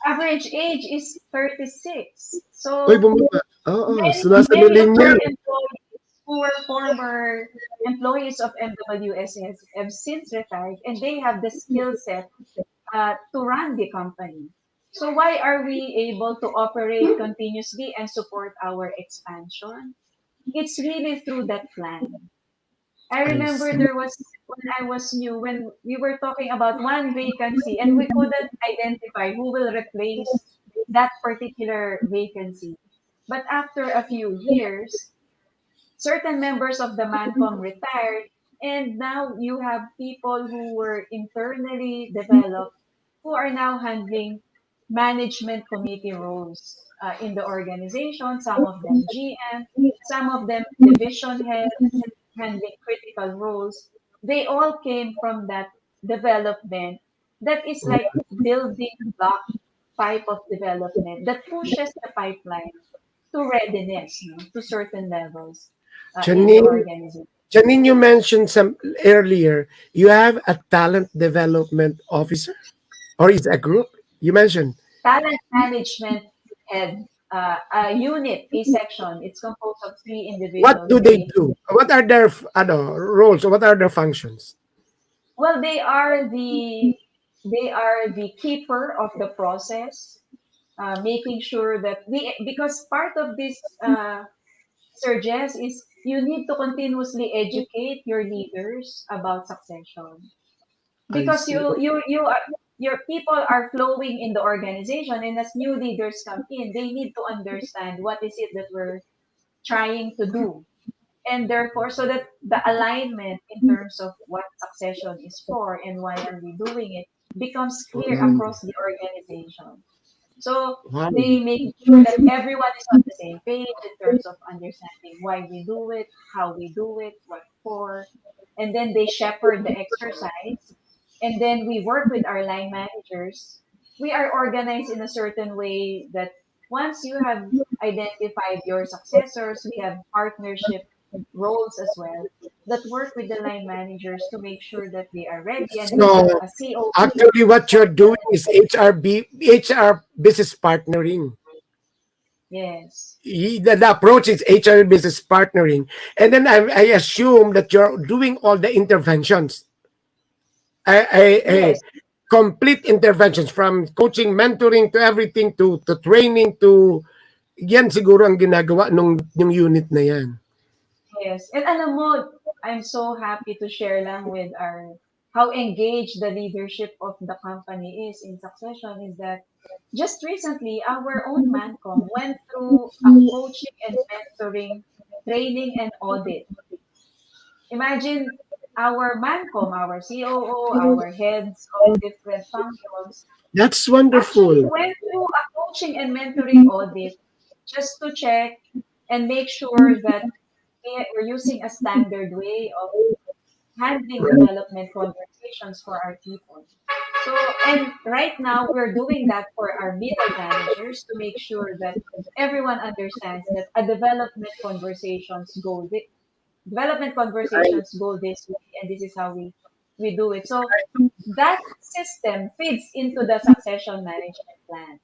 average age is 36. Uy, So bumaba. Oo, so many nasa many of linya. our employees who were former employees of MWSS have since retired and they have the skill set to run the company. So why are we able to operate continuously and support our expansion? It's really through that plan. I I remember see. there was when I was new, when we were talking about one vacancy and we couldn't identify who will replace that particular vacancy. But after a few years, certain members of the Mancom retired, and now you have people who were internally developed who are now handling management committee roles in the organization, some of them GM, some of them division heads handling critical roles. They all came from that development that is like building block type of development that pushes the pipeline to readiness, to certain levels in the Janine, organization. Janine, you mentioned some earlier, you have a talent development officer or is it a group? You mentioned. Talent management head, a unit, a section. It's composed of three What individuals. do they do? What are their roles or what are their functions? Well, they are the keeper of the process, making sure that because part of this surges is you need to continuously educate your leaders about succession I because see. your people are flowing in the organization, and as new leaders come in, they need to understand what is it that we're trying to do, and therefore so that the alignment in terms of what succession is for and why are we doing it becomes clear Mm, across the organization. So wow. they make sure that everyone is on the same page in terms of understanding why we do it, how we do it, what for. and then they shepherd the exercise, and then we work with our line managers. We are organized in a certain way that once you have identified your successors, we have partnership roles as well that work with the line managers to make sure that they are ready. And then So a COO, actually, what you're doing is HR business partnering. yes, The approach is HR business partnering, and then I assume that you're doing all the interventions. yes, Complete interventions from coaching, mentoring to everything to training to yan siguro ang ginagawa nung unit na yan. yes. And alam mo, I'm so happy to share lang with our how engaged the leadership of the company is in succession is that just recently our own Mancom went through a coaching and mentoring training and audit. Imagine our Mancom, our COO, our heads of different functions That's actually wonderful. went through a coaching and mentoring audit just to check and make sure that we're using a standard way of handling development conversations for our people. So, and right now we're doing that for our middle managers to make sure that everyone understands that a development conversations go this way, and this is how we do it. So that system feeds into the succession management plan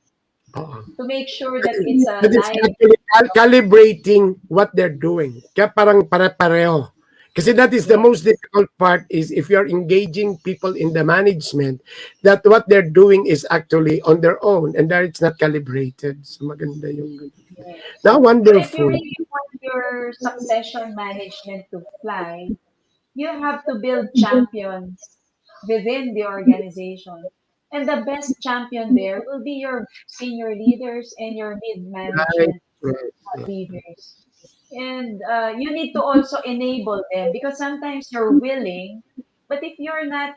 Oo. to make sure that it's a But it's live. actually calibrating what they're doing. Kaya parang pare-pareho. Kasi that is the Yes, most difficult part is if you're engaging people in the management, that what they're doing is actually on their own and that it's not calibrated. So maganda yung yes. now So if you wonderful. really want your succession management to fly, you have to build champions within the organization. And the best champion there will be your senior leaders and your mid Right, management right, right. leaders. And you need to also enable them because sometimes you're willing, but if you're not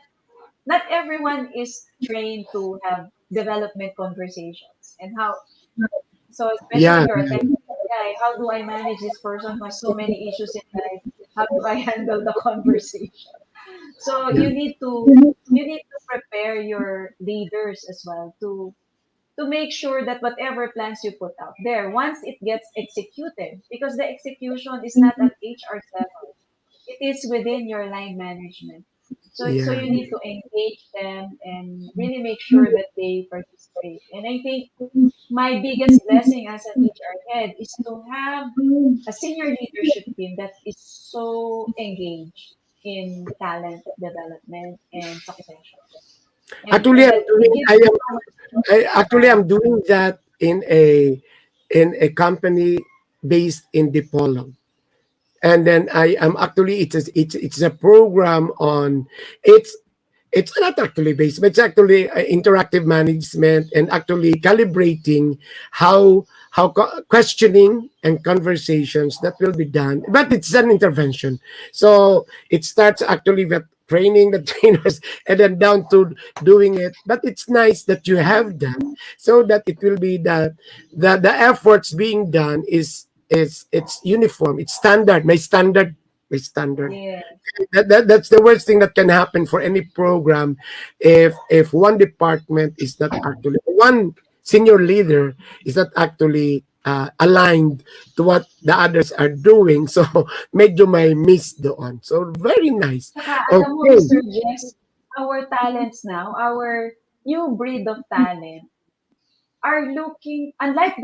everyone is trained to have development conversations and how so especially Yeah, if you're a technical guy, how do I manage this person who has so many issues in life? How do I handle the conversation? So yeah. you need to prepare your leaders as well to make sure that whatever plans you put out there, once it gets executed, because the execution is not at HR's level, it is within your line management. So Yeah. you need to engage them and really make sure that they participate. And I think my biggest blessing as an HR head is to have a senior leadership team that is so engaged in talent development and succession. Actually, And that it gives me so much pride. I'm doing that in a company based in Dipolog. And then I am actually it's a program on it's it's not actually based, but it's actually interactive management and actually calibrating questioning and conversations that will be done. But it's an intervention, so it starts actually with training the trainers and then down to doing it. But it's nice that you have that, so that it will be that the efforts being done is it's uniform, it's standard, my standard. Yes. That's the worst thing that can happen for any program if one department is not actually one senior leader is not actually aligned to what the others are doing. So medyo may miss doon. So very nice. Saka alam mo, Okay. Mr. Jess, our talents now, our new breed of talent are looking, unlike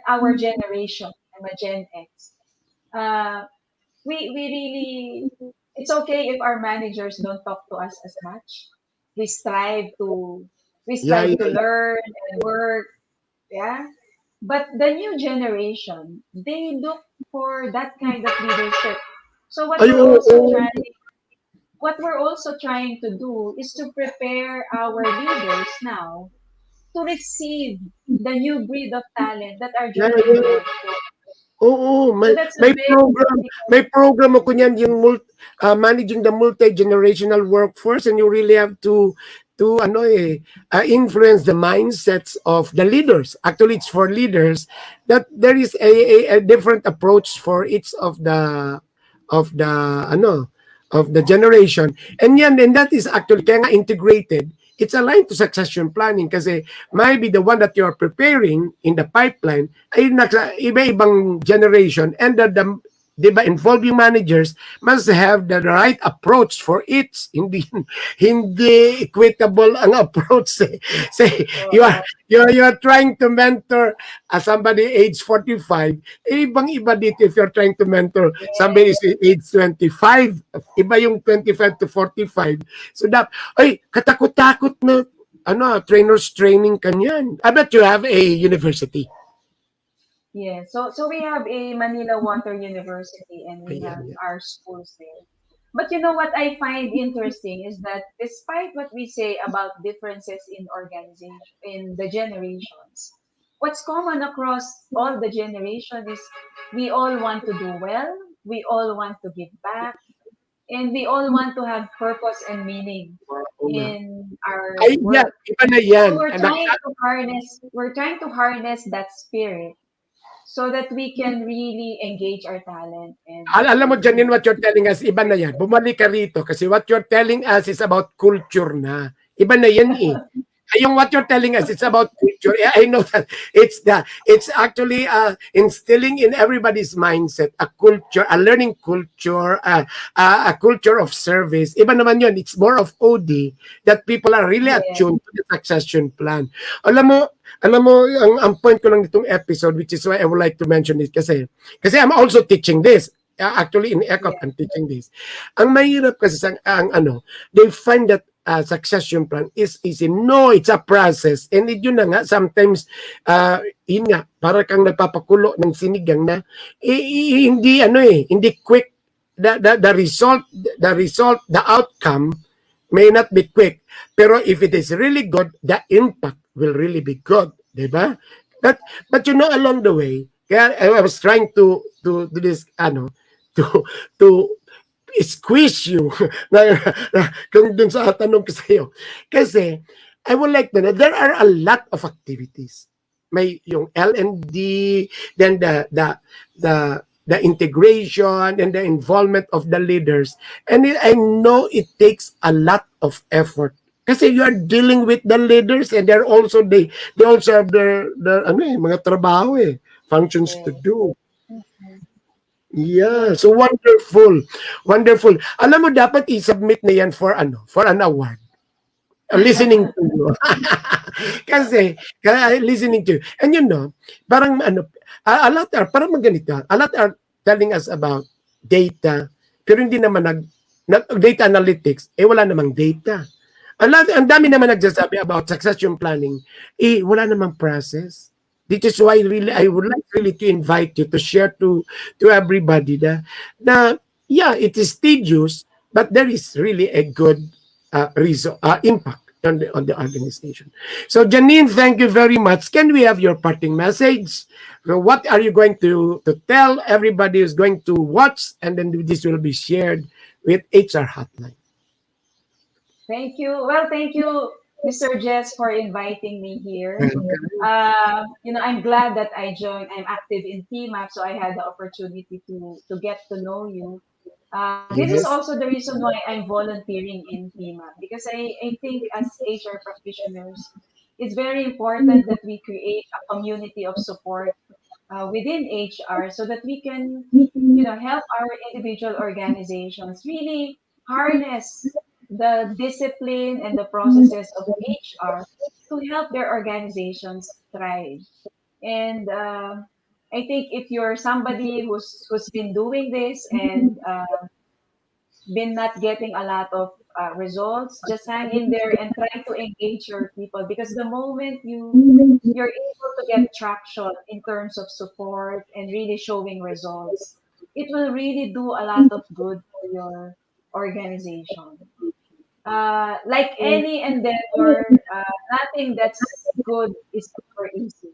our generation, I'm a Gen X, uh, we really, it's okay if our managers don't talk to us as much. We strive to, we Yeah, strive to yeah. learn and work, yeah. But the new generation, they look for that kind of leadership. So Ay, oo. what we're also trying to do is to prepare our leaders now to receive the new breed of talent that are Yeah, joining the yeah. workforce. Oo, So may that's a may very program critical. may program ako niyan yung managing the multi-generational workforce, and you really have to influence the mindsets of the leaders. Actually, it's for leaders that there is a different approach for each of the ano of the generation. And that is actually, kaya nga integrated, it's aligned to succession planning kasi maybe the one that you're preparing in the pipeline ay nasa iba-ibang generation and the di ba, involving managers must have the right approach for it. Hindi equitable ang approach. Say, you are, Oo. you are trying to mentor somebody age 45, ibang-iba dito if you're trying to mentor somebody Yes. age 25, iba yung 25 to 45. So that, ay, katakot-takot na trainers training kanyan. I bet you have a university. Yes. So we have a Manila Water University and we Ayan, have yan. our schools there. But you know what I find interesting is that despite what we say about differences in organization in the generations, what's common across all the generations is we all want to do well, we all want to give back, and we all want to have purpose and meaning Oo nga. in our Ay, yan. work. Iba na yan. So Anak, we're trying to harness that spirit so that we can really engage our talent alam mo, and you Janine, know what you're telling us, iba na yan. Bumalik ka rito kasi what you're telling us is about culture na. Iba na yan eh. Ay, yung what you're telling us, it's about culture. I know that it's actually instilling in everybody's mindset a culture, a learning culture, a culture of service. Iba naman yun. It's more of OD that people are really yes, attuned to the succession plan. Alam mo, ang point ko lang nitong episode, which is why I would like to mention it kasi I'm also teaching this. Actually, in ECOP, yes, I'm teaching this. Ang mahirap kasi they find that succession plan is easy. No, it's a process. And yun na nga, sometimes, yun nga, para kang nagpapakulo ng sinigang na, hindi, hindi quick. The result, the outcome may not be quick. Pero if it is really good, the impact will really be good. Diba? But along the way, kaya I was trying to do this, to squeeze you kung dun sa tanong ko sa'yo. Kasi, I would like to know, there are a lot of activities. May yung L&D, then the integration and the involvement of the leaders. And I know it takes a lot of effort. Kasi you are dealing with the leaders and they also have their mga trabaho functions to yes. do. Mhm. Yeah, Yes. so wonderful. Wonderful. Alam mo dapat i-submit na 'yan for an award. Listening to you. Kasi listening to you. And parang a lot are parang ganito. A lot are telling us about data, pero hindi naman data analytics, wala namang data. Ang dami naman nagsasabi about succession planning, wala namang process. This is why really I would like really to invite you to share to everybody na yeah, it is tedious, but there is really a good impact on the organization. So Janine, thank you very much. Can we have your parting message? So what are you going to tell everybody who's going to watch, and then this will be shared with HR Hotline? Thank you. Well, thank you, Mr. Jess, for inviting me here. Welcome. I'm glad that I joined. I'm active in TMAP, so I had the opportunity to get to know you. This is Yes. also the reason why I'm volunteering in TMAP because I think as HR practitioners, it's very important that we create a community of support within HR so that we can, help our individual organizations really harness the discipline and the processes of HR to help their organizations thrive. And I think if you're somebody who's been doing this and been not getting a lot of results, just hang in there and try to engage your people because the moment you're able to get traction in terms of support and really showing results, it will really do a lot of good for your organization. Like any endeavor, nothing that's good is super easy.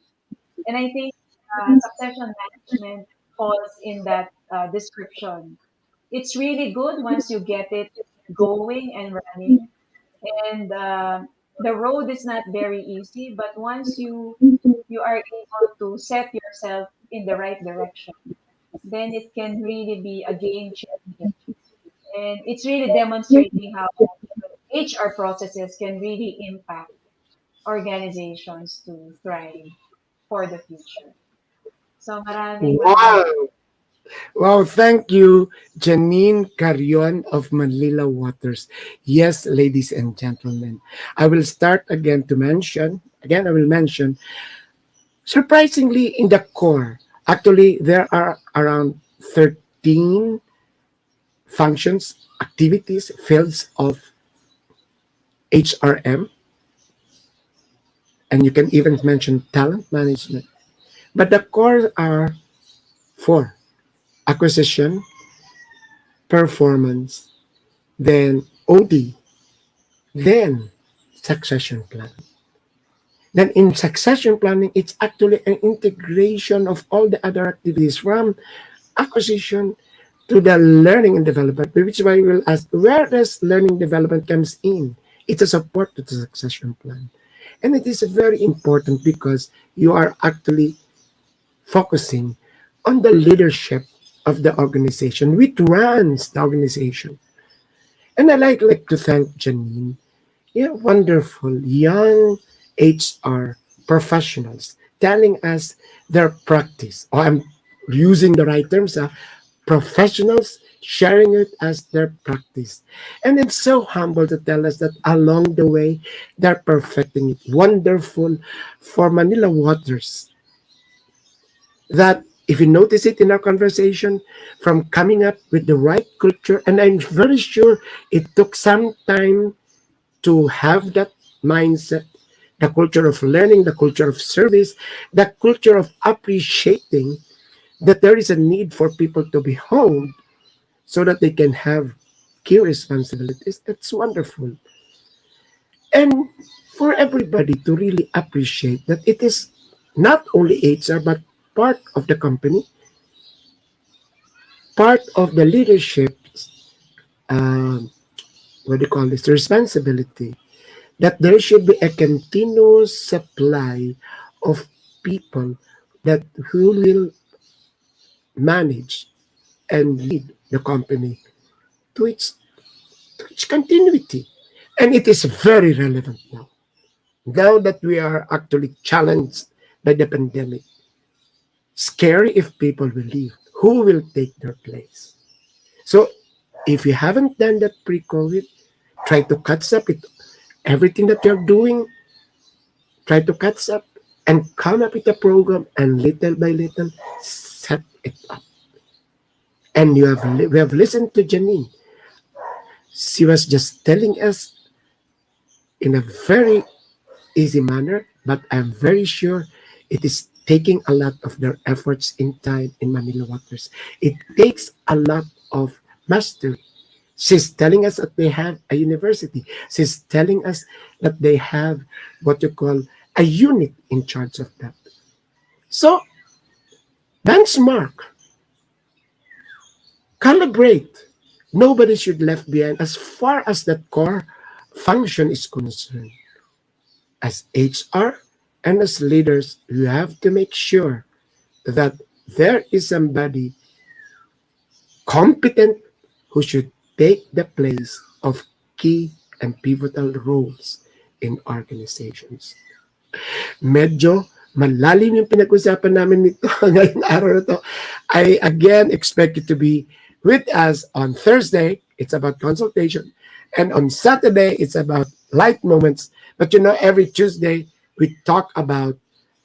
And I think succession management falls in that description. It's really good once you get it going and running. And the road is not very easy, but once you are able to set yourself in the right direction, then it can really be a game changer. And it's really demonstrating how HR processes can really impact organizations to thrive for the future. So maraming Wow. Wow, thank you, Janine Carreon of Manila Waters. Yes, ladies and gentlemen, I will start again, I will mention, surprisingly, in the core, actually, there are around 13 functions, activities, fields of HRM, and you can even mention talent management. But the core are four: acquisition, performance, then OD, then succession plan. Then in succession planning, it's actually an integration of all the other activities from acquisition to the learning and development, which is why we'll ask where does learning development comes in? It's a support to the succession plan. And it is very important because you are actually focusing on the leadership of the organization, which runs the organization. And I like to thank Janine. Yeah, wonderful young HR professionals telling us their practice. Oh, I'm using the right terms. Professionals sharing it as their practice. And it's so humble to tell us that along the way, they're perfecting it. Wonderful for Manila Waters. That if you notice it in our conversation, from coming up with the right culture, and I'm very sure it took some time to have that mindset, the culture of learning, the culture of service, the culture of appreciating that there is a need for people to be home so that they can have key responsibilities. That's wonderful. And for everybody to really appreciate that it is not only HR, but part of the company, part of the leadership, um, what do you call this, responsibility, that there should be a continuous supply of people that who will manage and lead the company to its continuity. And it is very relevant now. Now that we are actually challenged by the pandemic, scary if people will leave. Who will take their place? So if you haven't done that pre-COVID, try to catch up with everything that you're doing. Try to catch up and come up with a program and little by little set it up. And we have listened to Janine. She was just telling us in a very easy manner, but I'm very sure it is taking a lot of their efforts in time in Manila Waters. It takes a lot of mastery. She's telling us that they have a university. She's telling us that they have what you call a unit in charge of that. So, benchmark, calibrate. Nobody should left behind as far as that core function is concerned. As HR and as leaders, you have to make sure that there is somebody competent who should take the place of key and pivotal roles in organizations. Medyo malalim yung pinag-usapan namin nito ngayong araw na to. I again expect you to be with us on Thursday. It's about consultation. And on Saturday, it's about light moments. But every Tuesday, we talk about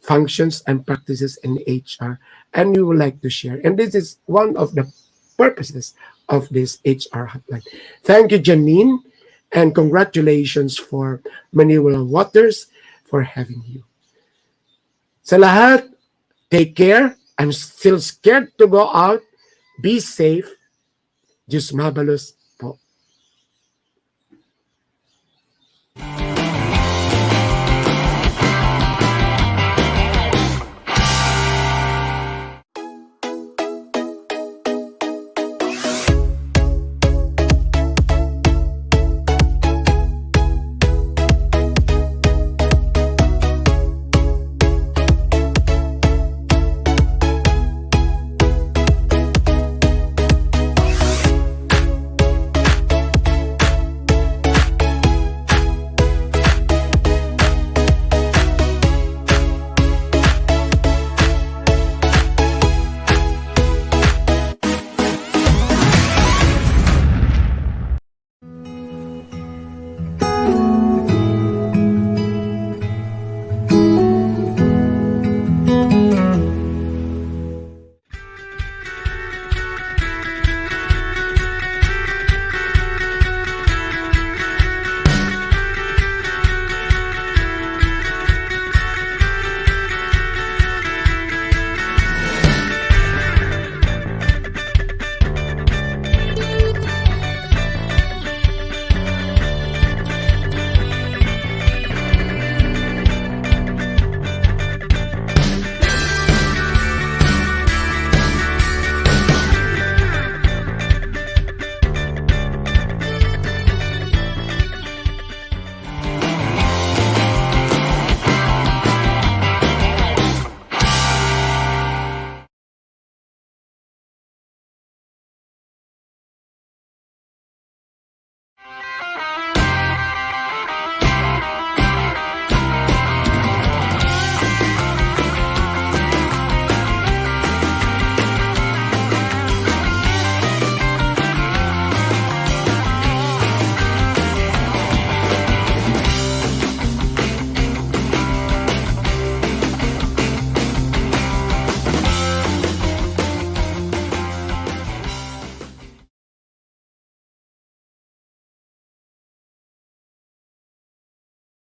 functions and practices in HR. And we would like to share. And this is one of the purposes of this HR hotline. Thank you, Janine. And congratulations for Manila Waters for having you. Sa lahat, take care. I'm still scared to go out. Be safe. Diyos mabalos po.